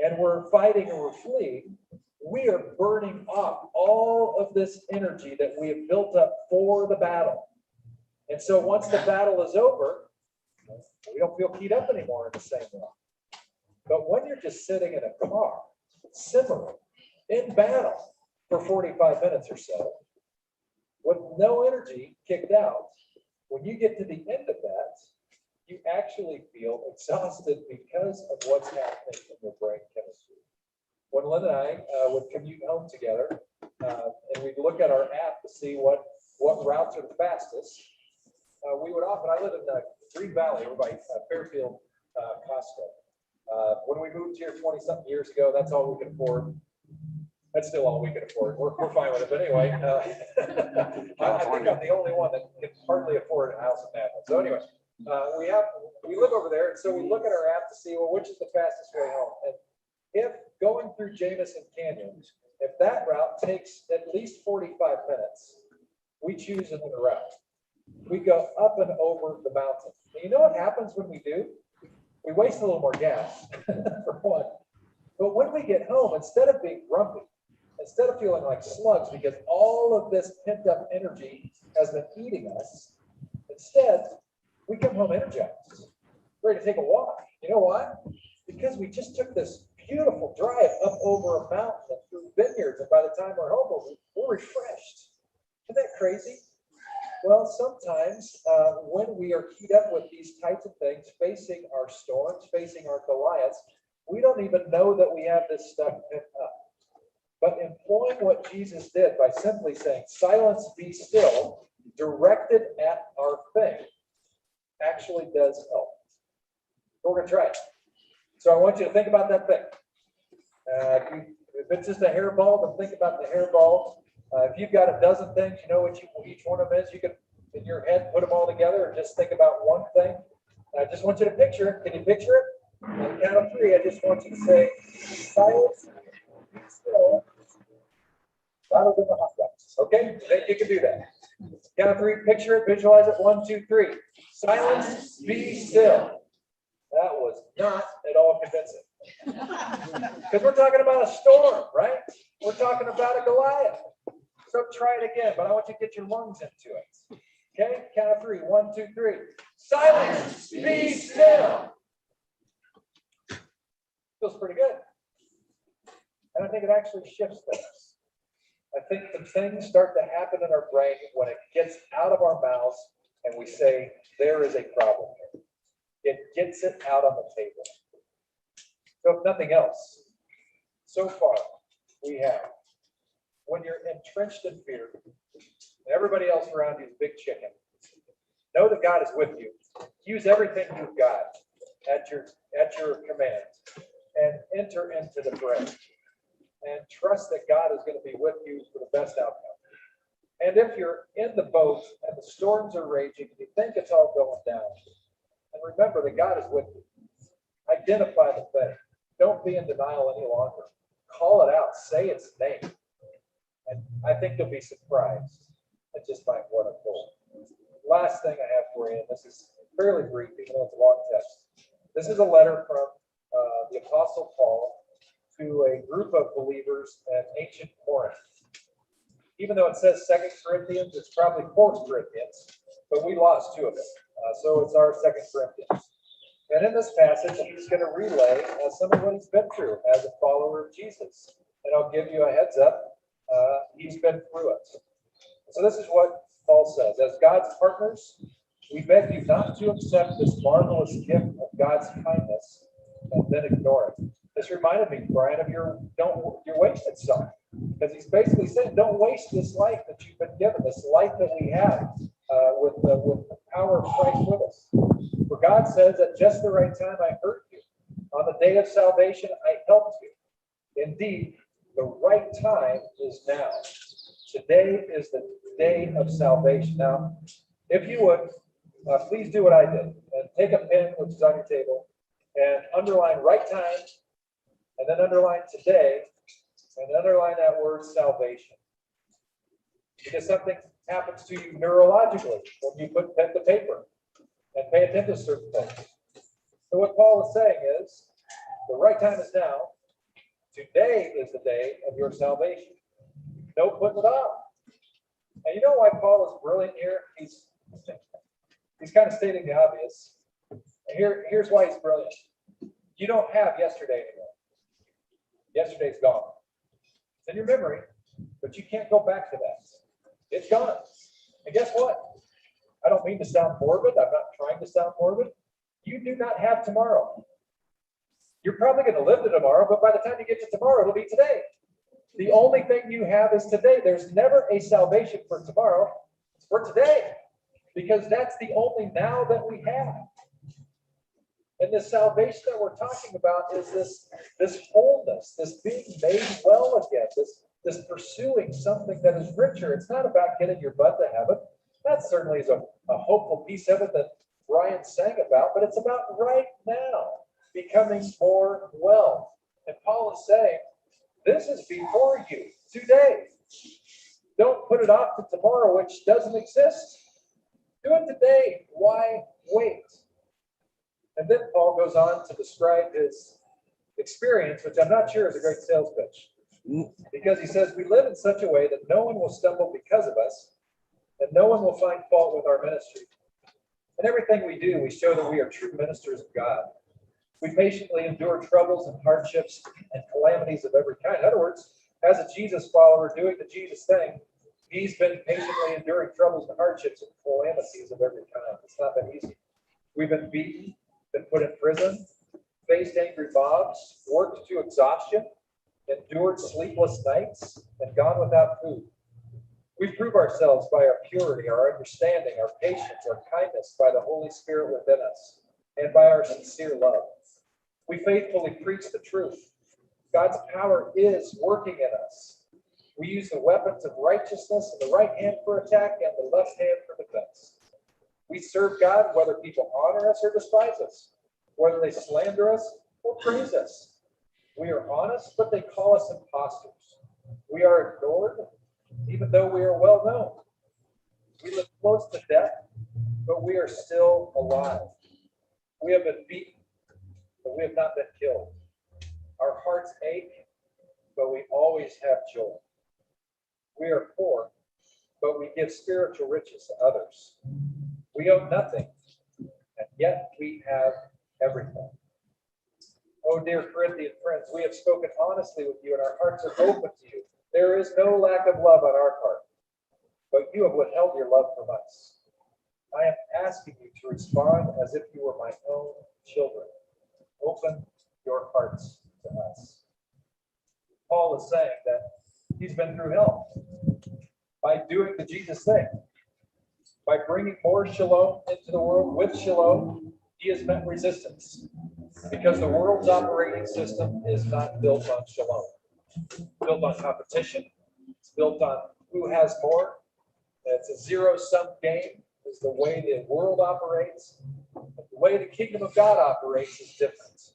and we're fighting or we're fleeing, we are burning off all of this energy that we have built up for the battle. And so once the battle is over, we don't feel keyed up anymore in the same way. But when you're just sitting in a car, simmering, in battle for 45 minutes or so, with no energy kicked out, when you get to the end of that, you actually feel exhausted because of what's happening in your brain chemistry. When Lynn and I would commute home together, and we'd look at our app to see what routes are the fastest, we would often, I live in Green Valley, over by Fairfield, Costco. When we moved here 20-something years ago, that's all we could afford. That's still all we can afford. We're fine with it, but anyway, I think I'm the only one that can hardly afford a house in Napa. So anyway, we live over there, and so we look at our app to see, well, which is the fastest way home. And if going through Jamison Canyon, if that route takes at least 45 minutes, we choose another route. We go up and over the mountain. And you know what happens when we do? We waste a little more gas, for one. But when we get home, instead of being grumpy, instead of feeling like slugs because all of this pent up energy has been eating us, instead, we come home energized, ready to take a walk. You know why? Because we just took this beautiful drive up over a mountain and through vineyards, and by the time we're home, we're refreshed. Isn't that crazy? Well, sometimes when we are keyed up with these types of things, facing our storms, facing our Goliaths, we don't even know that we have this stuff pent up. But employing what Jesus did by simply saying, silence, be still, directed at our thing, actually does help. We're going to try it. So I want you to think about that thing. If it's just a hairball, then think about the hairball. If you've got a dozen things, you know what each one of them is, you can, in your head, put them all together and just think about one thing. I just want you to picture it. Can you picture it? On the count of three, I just want you to say, silence, be still, louder than the hot dogs. Okay? You can do that. Count of three, picture it, visualize it. 1, 2, 3. Silence, be still. That was not at all convincing. Because we're talking about a storm, right? We're talking about a Goliath. So try it again, but I want you to get your lungs into it. Okay? Count of three. 1, 2, 3. Silence, be still. Feels pretty good. And I think it actually shifts things. I think the things start to happen in our brain when it gets out of our mouths and we say, there is a problem here. It gets it out on the table. So if nothing else, so far we have, when you're entrenched in fear, and everybody else around you is big chicken, know that God is with you. Use everything you've got at your command and enter into the fray. And trust that God is going to be with you for the best outcome. And if you're in the boat and the storms are raging, and you think it's all going down, and remember that God is with you. Identify the thing. Don't be in denial any longer. Call it out. Say its name. And I think you'll be surprised at just by what unfolds. Last thing I have for you, and this is fairly brief, even though it's a long text. This is a letter from the Apostle Paul to a group of believers in ancient Corinth. Even though it says 2 Corinthians, it's probably 4 Corinthians, but we lost 2 of them. So it's our 2 Corinthians. And in this passage, he's going to relay some of what he's been through as a follower of Jesus. And I'll give you a heads up. He's been through it. So this is what Paul says. As God's partners, we beg you not to accept this marvelous gift of God's kindness and then ignore it. This reminded me, Brian, of your wasted song. Because he's basically saying, don't waste this life that you've been given, this life that we have with the power of Christ with us. For God says, at just the right time I heard you. On the day of salvation, I helped you. Indeed, the right time is now. Today is the day of salvation. Now, if you would, please do what I did. And take a pen, which is on your table, and underline right time and then underline today, and underline that word salvation. Because something happens to you neurologically when you put pen to paper and pay attention to certain things. So what Paul is saying is, the right time is now. Today is the day of your salvation. No putting it off. And you know why Paul is brilliant here? He's kind of stating the obvious. And here's why he's brilliant. You don't have yesterday anymore. Yesterday's gone. It's in your memory, but you can't go back to that. It's gone. And guess what? I don't mean to sound morbid. I'm not trying to sound morbid. You do not have tomorrow. You're probably going to live to tomorrow, but by the time you get to tomorrow, it'll be today. The only thing you have is today. There's never a salvation for tomorrow. It's for today, because that's the only now that we have. And the salvation that we're talking about is this wholeness, this being made well again, this pursuing something that is richer. It's not about getting your butt to heaven. That certainly is a hopeful piece of it that Brian sang about, but it's about right now becoming more well. And Paul is saying, this is before you today. Don't put it off to tomorrow, which doesn't exist. Do it today. Why wait? And then Paul goes on to describe his experience, which I'm not sure is a great sales pitch. Because he says, we live in such a way that no one will stumble because of us, and no one will find fault with our ministry. In everything we do, we show that we are true ministers of God. We patiently endure troubles and hardships and calamities of every kind. In other words, as a Jesus follower doing the Jesus thing, he's been patiently enduring troubles and hardships and calamities of every kind. It's not been easy. We've been beaten, been put in prison, faced angry mobs, worked to exhaustion, endured sleepless nights, and gone without food. We prove ourselves by our purity, our understanding, our patience, our kindness, by the Holy Spirit within us, and by our sincere love. We faithfully preach the truth. God's power is working in us. We use the weapons of righteousness in the right hand for attack and the left hand for defense. We serve God whether people honor us or despise us, whether they slander us or praise us. We are honest, but they call us impostors. We are ignored, even though we are well known. We live close to death, but we are still alive. We have been beaten, but we have not been killed. Our hearts ache, but we always have joy. We are poor, but we give spiritual riches to others. We own nothing, and yet we have everything. Oh, dear Corinthian friends, we have spoken honestly with you, and our hearts are open to you. There is no lack of love on our part, but you have withheld your love from us. I am asking you to respond as if you were my own children. Open your hearts to us. Paul is saying that he's been through hell by doing the Jesus thing. By bringing more shalom into the world with shalom, he has met resistance. Because the world's operating system is not built on shalom. It's built on competition. It's built on who has more. It's a zero-sum game, is the way the world operates. But the way the kingdom of God operates is different.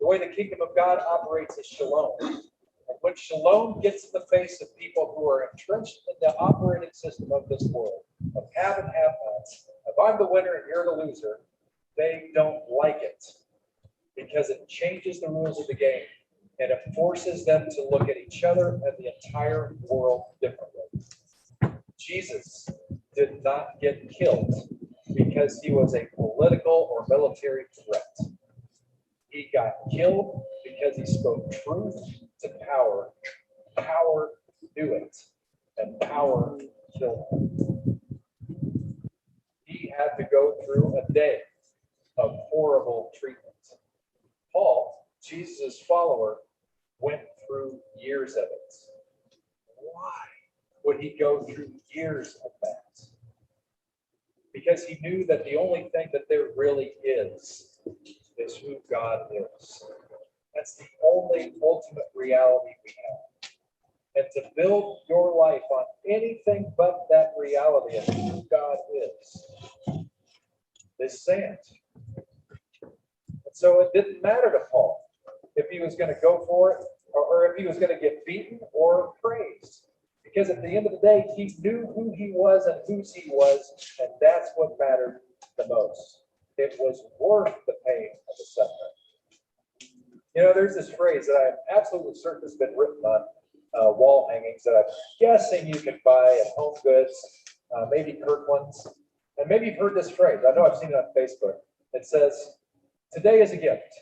The way the kingdom of God operates is shalom. And when shalom gets in the face of people who are entrenched in the operating system of this world, of have and have-nots, if I'm the winner and you're the loser, they don't like it because it changes the rules of the game and it forces them to look at each other and the entire world differently. Jesus did not get killed because he was a political or military threat. He got killed because he spoke truth to power. Power knew it, and power killed him. He had to go through a day of horrible treatment. Paul, Jesus' follower, went through years of it. Why would he go through years of that? Because he knew that the only thing that there really is who God is. That's the only ultimate reality we have. And to build your life on anything but that reality of who God is sand. And so it didn't matter to Paul if he was going to go for it or if he was going to get beaten or praised. Because at the end of the day, he knew who he was and whose he was, and that's what mattered the most. It was worth the pain of the suffering. You know, there's this phrase that I'm absolutely certain has been written on wall hangings that I'm guessing you can buy at Home Goods, maybe Kirkland's. And maybe you've heard this phrase. I know I've seen it on Facebook. It says, "Today is a gift."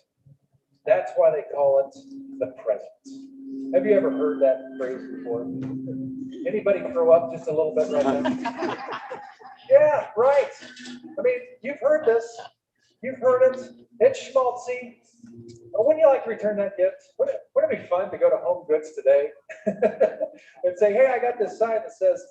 That's why they call it the present. Have you ever heard that phrase before? Anybody grow up just a little bit right now? Yeah, right. I mean, you've heard this. You've heard it. It's schmaltzy. Wouldn't you like to return that gift? Wouldn't it be fun to go to Home Goods today and say, "Hey, I got this sign that says,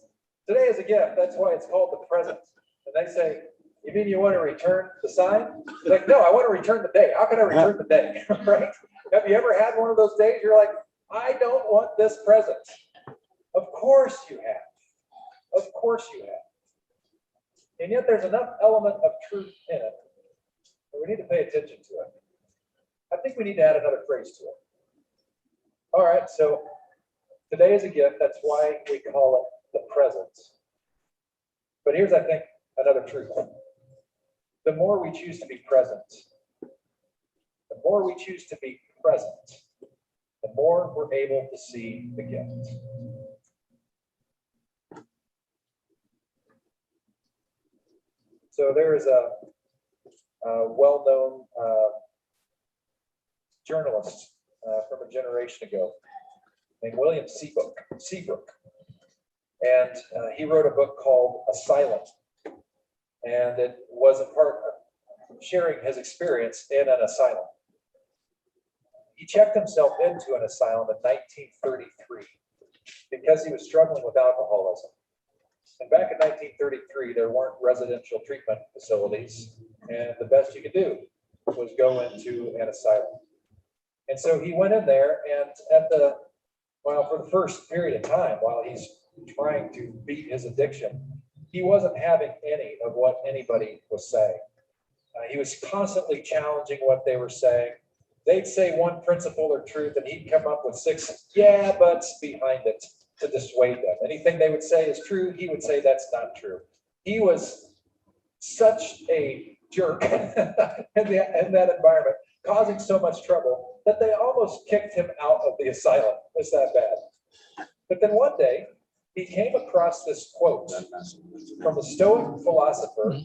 'Today is a gift.' That's why it's called the present." And they say, "You mean you want to return the sign?" You're like, "No, I want to return the day. How can I return the day?" Right? Have you ever had one of those days? You're like, "I don't want this present." Of course you have. Of course you have. And yet there's enough element of truth in it that we need to pay attention to it. I think we need to add another phrase to it. All right, so today is a gift. That's why we call it the present. But here's, I think, another truth. The more we choose to be present, the more we choose to be present, the more we're able to see the gift. So there is a well-known journalist from a generation ago named William Seabrook. And he wrote a book called Asylum. And it was a part of sharing his experience in an asylum. He checked himself into an asylum in 1933 because he was struggling with alcoholism. And back in 1933, there weren't residential treatment facilities, and the best you could do was go into an asylum. And so he went in there, and for the first period of time, while he's trying to beat his addiction, he wasn't having any of what anybody was saying. He was constantly challenging what they were saying. They'd say one principle or truth, and he'd come up with 6 yeah buts behind it to dissuade them. Anything they would say is true, he would say that's not true. He was such a jerk in that environment, causing so much trouble that they almost kicked him out of the asylum. It's that bad. But then one day, he came across this quote from the Stoic philosopher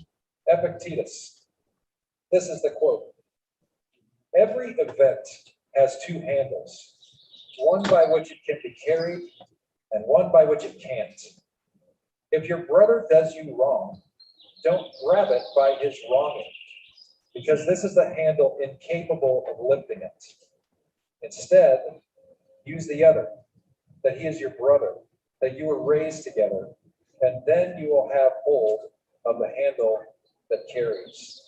Epictetus. This is the quote: "Every event has 2 handles, one by which it can be carried and one by which it can't. If your brother does you wrong, don't grab it by his wronging, because this is the handle incapable of lifting it. Instead, use the other, that he is your brother, that you were raised together, and then you will have hold of the handle that carries."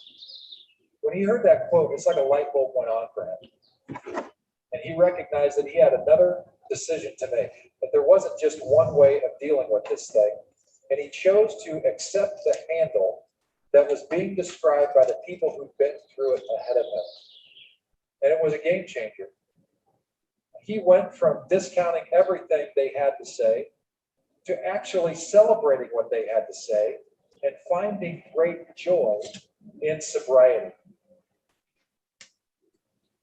When he heard that quote, it's like a light bulb went on for him. And he recognized that he had another decision to make, that there wasn't just one way of dealing with this thing. And he chose to accept the handle that was being described by the people who'd been through it ahead of him. And it was a game changer. He went from discounting everything they had to say to actually celebrating what they had to say and finding great joy in sobriety.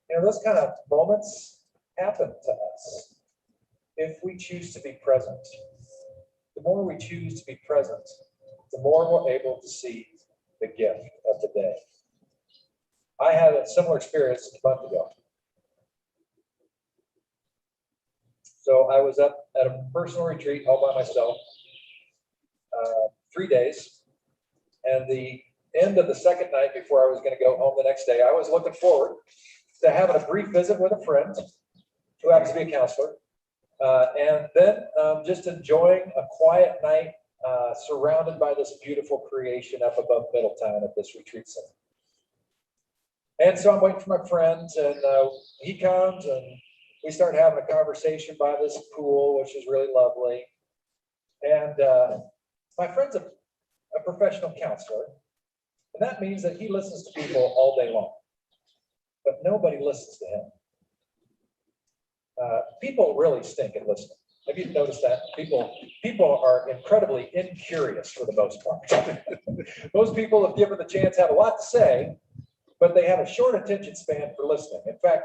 You know, those kind of moments happen to us if we choose to be present. The more we choose to be present, the more we're able to see the gift of the day. I had a similar experience a month ago. So I was up at a personal retreat all by myself, 3 days. And the end of the second night before I was going to go home the next day, I was looking forward to having a brief visit with a friend who happens to be a counselor. And then just enjoying a quiet night surrounded by this beautiful creation up above Middletown at this retreat center. And so I'm waiting for my friend, and he comes, and we start having a conversation by this pool, which is really lovely. And my friend's a professional counselor, and that means that he listens to people all day long, but nobody listens to him. People really stink at listening. Have you noticed that? People are incredibly incurious for the most part. Most people, if given the chance, have a lot to say, but they have a short attention span for listening. In fact,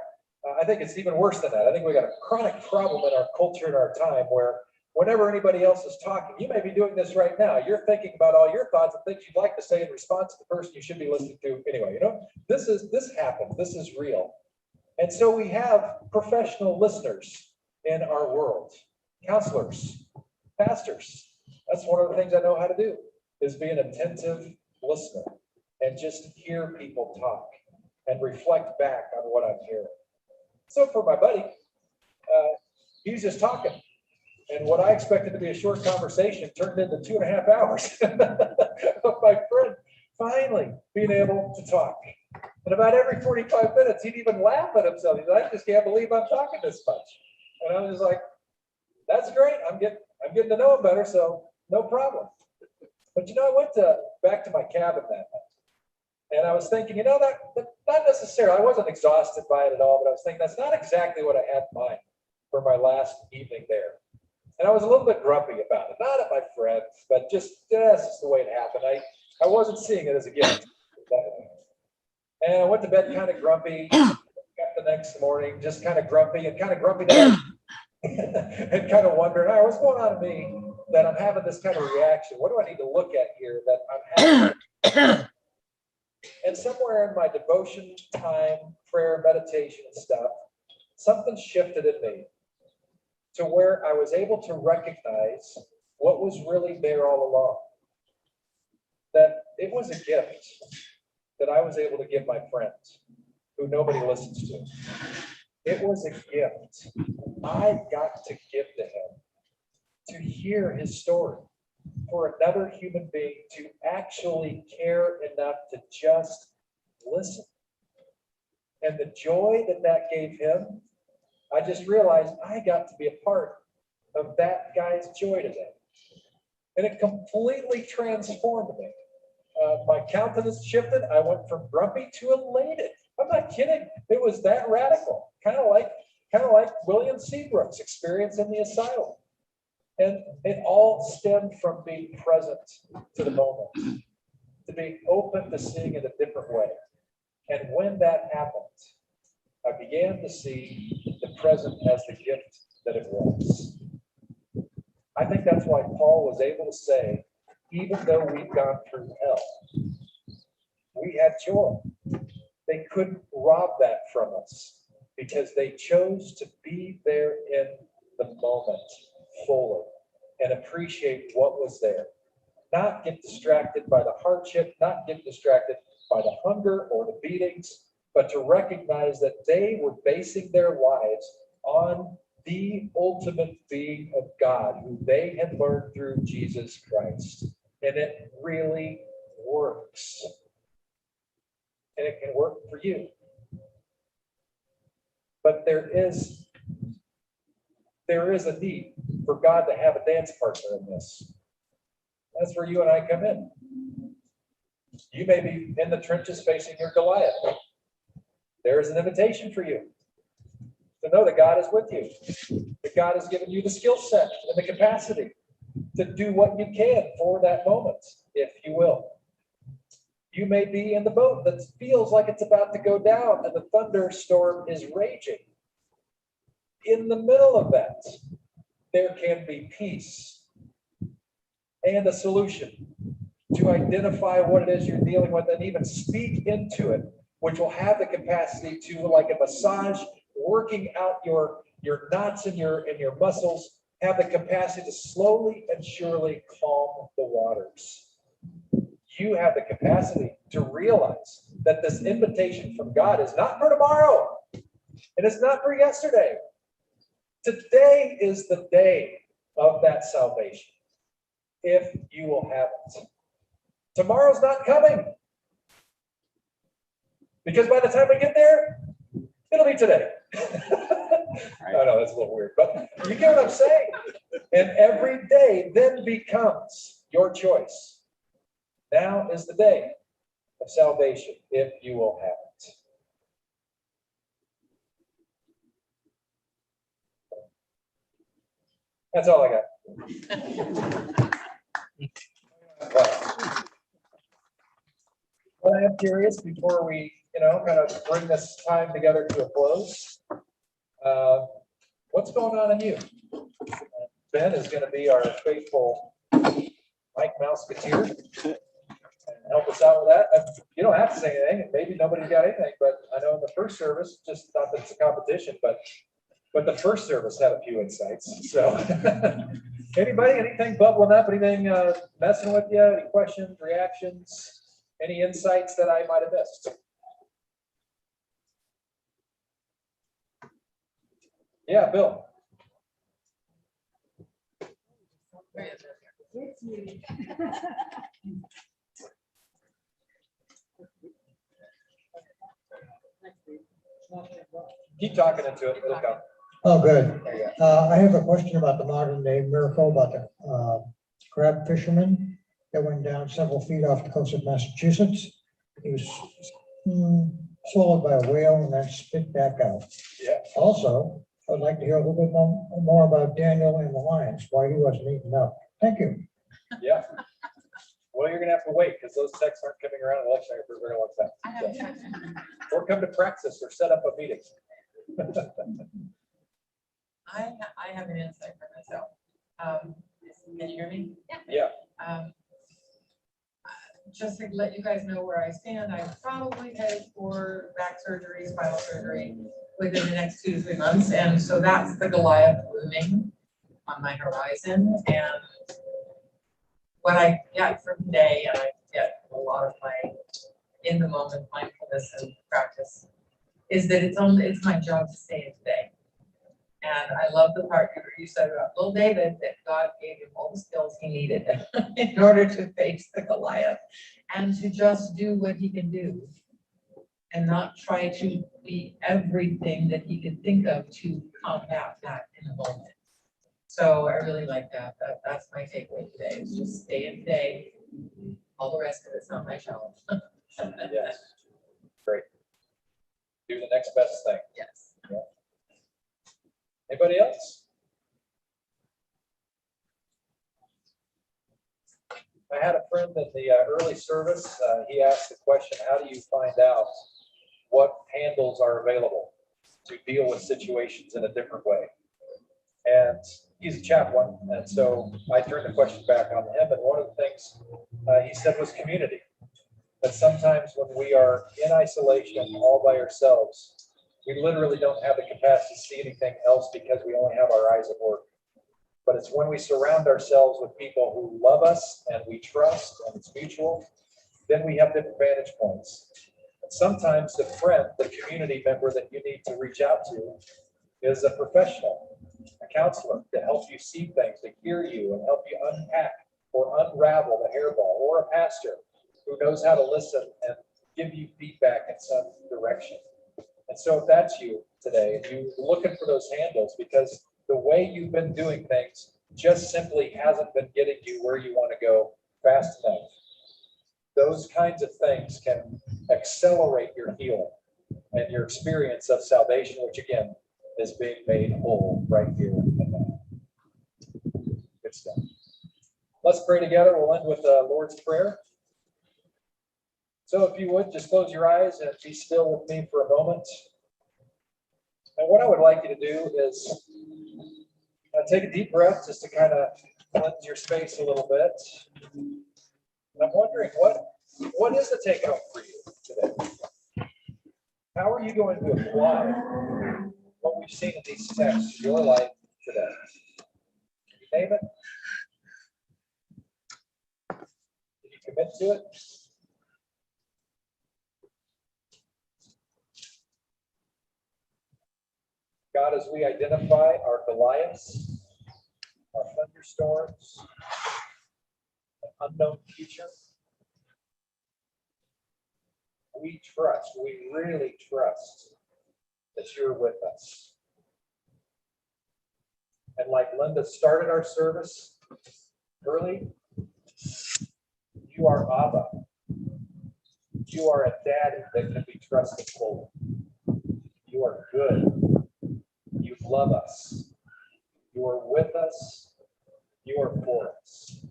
I think it's even worse than that. I think we got a chronic problem in our culture in our time where whenever anybody else is talking, you may be doing this right now. You're thinking about all your thoughts and things you'd like to say in response to the person you should be listening to anyway. You know, this happens. This is real. And so we have professional listeners in our world, counselors, pastors. That's one of the things I know how to do, is be an attentive listener and just hear people talk and reflect back on what I'm hearing. So for my buddy, he's just talking. And what I expected to be a short conversation turned into 2.5 hours of my friend finally being able to talk. And about every 45 minutes, he'd even laugh at himself. He's like, I just can't believe I'm talking this much. And I was just like, that's great. I'm getting to know him better, so no problem. But you know, I went back to my cabin that night. And I was thinking, you know, that not necessarily, I wasn't exhausted by it at all, but I was thinking that's not exactly what I had in mind for my last evening there. And I was a little bit grumpy about it, not at my friends, but just that's just the way it happened. I wasn't seeing it as a gift. And I went to bed kind of grumpy. Got the next morning, just kind of grumpy and that and kind of wondering, all right, what's going on in me that I'm having this kind of reaction? What do I need to look at here that I'm having? And somewhere in my devotion time, prayer, meditation and stuff, something shifted in me to where I was able to recognize what was really there all along. That it was a gift that I was able to give my friends who nobody listens to. It was a gift I got to give to him, to hear his story, for another human being to actually care enough to just listen. And the joy that gave him, I just realized I got to be a part of that guy's joy today. And it completely transformed me. My countenance shifted. I went from grumpy to elated. I'm not kidding. It was that radical. Kind of like William Seabrook's experience in the asylum. And it all stemmed from being present to the moment, to be open to seeing it a different way. And when that happened, I began to see the present as the gift that it was. I think that's why Paul was able to say, even though we've gone through hell, we had joy. They couldn't rob that from us because they chose to be there in the moment fully and appreciate what was there. Not get distracted by the hardship, not get distracted by the hunger or the beatings, but to recognize that they were basing their lives on the ultimate being of God, who they had learned through Jesus Christ. And it really works. And it can work for you. But there is a need for God to have a dance partner in this. That's where you and I come in. You may be in the trenches facing your Goliath. There is an invitation for you to know that God is with you, that God has given you the skill set and the capacity to do what you can for that moment, if you will. You may be in the boat that feels like it's about to go down and the thunderstorm is raging. In the middle of that, there can be peace and a solution to identify what it is you're dealing with and even speak into it, which will have the capacity to, like a massage, working out your knots in your muscles, have the capacity to slowly and surely calm the waters. You have the capacity to realize that this invitation from God is not for tomorrow, and it's not for yesterday. Today is the day of that salvation, if you will have it. Tomorrow's not coming, because by the time we get there, it'll be today. I know that's a little weird, but you get what I'm saying? And every day then becomes your choice. Now is the day of salvation, if you will have it. That's all I got. But I am curious before we, kind of bring this time together to a close. What's going on in you? Ben is going to be our faithful Mike Mouseketeer and help us out with that. You don't have to say anything, and maybe nobody's got anything, but I know in the first service, just not that it's a competition, but the first service had a few insights. So anybody, anything bubbling up, anything messing with you, any questions, reactions, any insights that I might have missed? Yeah, Bill. Keep talking into it. It'll come. Oh, good. I have a question about the modern day miracle about the crab fisherman that went down several feet off the coast of Massachusetts. He was swallowed by a whale and then spit back out. Yeah. Also, I would like to hear a little bit more about Daniel and the lions, why he wasn't eaten up. Thank you. Yeah. Well, you're gonna have to wait because those texts aren't coming around in election for a very long time. So, or come to practice or set up a meeting. I have an insight for myself. Can you hear me? Yeah. Just to let you guys know where I stand, I'm probably headed for back surgery, spinal surgery within the next 2 to 3 months. And so that's the Goliath looming on my horizon. And what I get from today, and I get a lot of my in the moment mindfulness and practice, is that it's my job to stay in today. And I love the part you said about little David, that God gave him all the skills he needed in order to face the Goliath and to just do what he can do and not try to be everything that he could think of to combat that in the moment. So I really like that. That's my takeaway today, is just stay in today. All the rest of it's not my challenge. Yes. Great. Do the next best thing. Yes. Yeah. Anybody else? I had a friend in the early service. He asked the question, how do you find out what handles are available to deal with situations in a different way? And he's a chaplain, and so I turned the question back on him. And one of the things he said was community. That sometimes when we are in isolation all by ourselves, we literally don't have the capacity to see anything else because we only have our eyes at work. But it's when we surround ourselves with people who love us and we trust and it's mutual, then we have different vantage points. And sometimes the friend, the community member that you need to reach out to is a professional, a counselor to help you see things, to hear you and help you unpack or unravel the hairball, or a pastor who knows how to listen and give you feedback in some direction. And so if that's you today, and you're looking for those handles because the way you've been doing things just simply hasn't been getting you where you want to go fast enough, those kinds of things can accelerate your healing and your experience of salvation, which again is being made whole right here and now. Good stuff. Let's pray together. We'll end with the Lord's Prayer. So if you would, just close your eyes and be still with me for a moment. And what I would like you to do is take a deep breath just to kind of cleanse your space a little bit. And I'm wondering, what is the take home for you today? How are you going to apply what we've seen in these texts to your life today? Can you name it? Can you commit to it? God, as we identify our Goliaths, our thunderstorms, an unknown future, we really trust that you're with us. And like Linda started our service early, you are Abba. You are a daddy that can be trusted fully. You are good. You love us. You are with us. You are for us.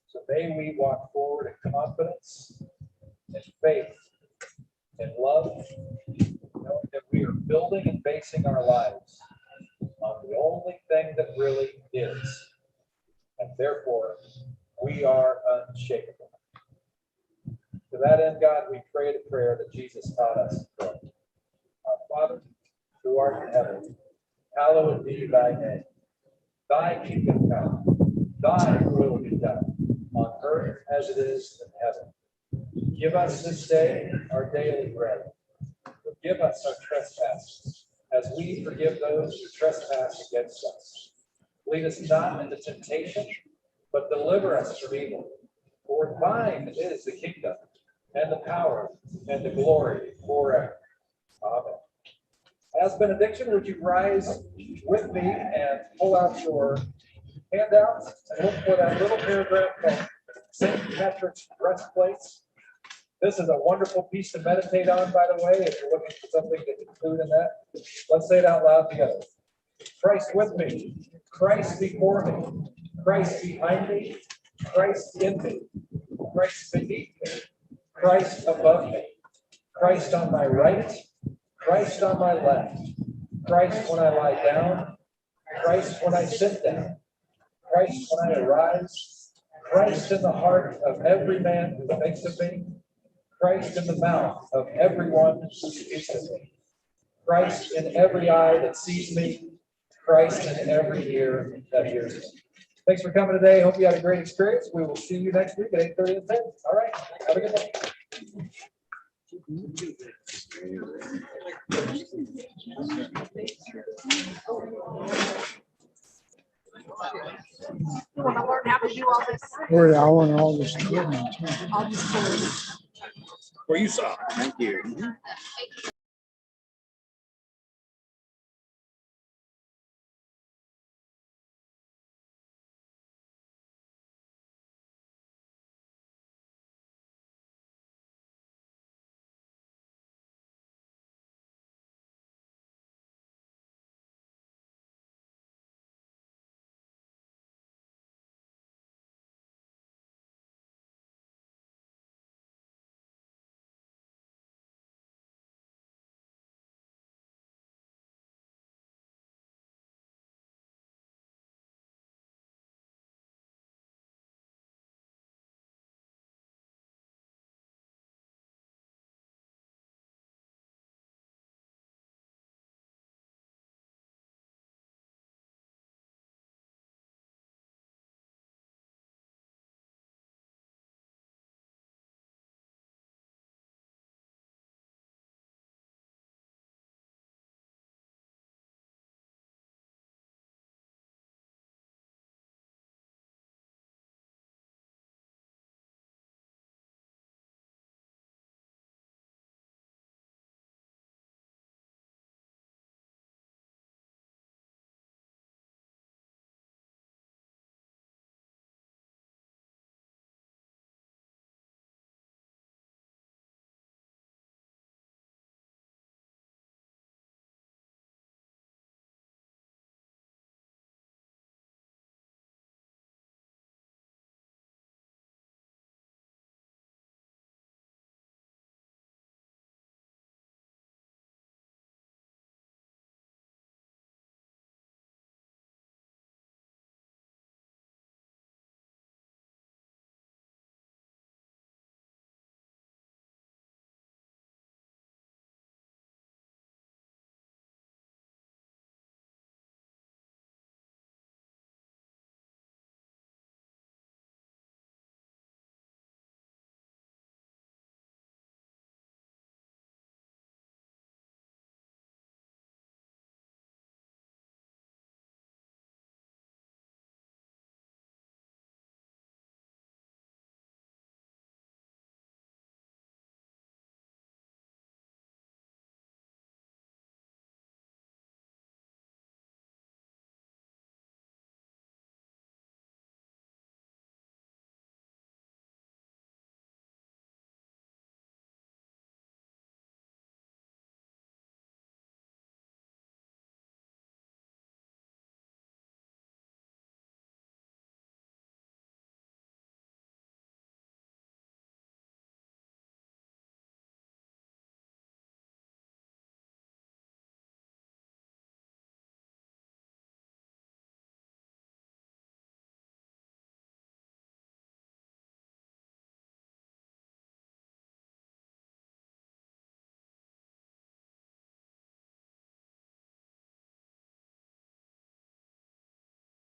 So may we walk forward in confidence, in faith, in love, knowing that we are building and basing our lives on the only thing that really is. And therefore, we are unshakable. To that end, God, we pray the prayer that Jesus taught us to pray. Our Father, who art in heaven, hallowed be thy name. Thy kingdom come, thy will be done, on earth as it is in heaven. Give us this day our daily bread. Forgive us our trespasses, as we forgive those who trespass against us. Lead us not into temptation, but deliver us from evil. For thine is the kingdom, and the power, and the glory forever. Amen. As benediction, would you rise with me and pull out your handouts and look for that little paragraph called St. Patrick's breastplates. This is a wonderful piece to meditate on, by the way, if you're looking for something to include in that. Let's say it out loud together. Christ with me, Christ before me, Christ behind me, Christ in me, Christ beneath me, Christ above me, Christ on my right, Christ on my left, Christ when I lie down, Christ when I sit down, Christ when I arise, Christ in the heart of every man who thinks of me, Christ in the mouth of everyone who speaks of me, Christ in every eye that sees me, Christ in every ear that hears me. Thanks for coming today. Hope you had a great experience. We will see you next week at 8:30 and 10. All right. Have a good day. You want to learn how to do all this? I want all this equipment. I'll just. Where you saw. Thank you.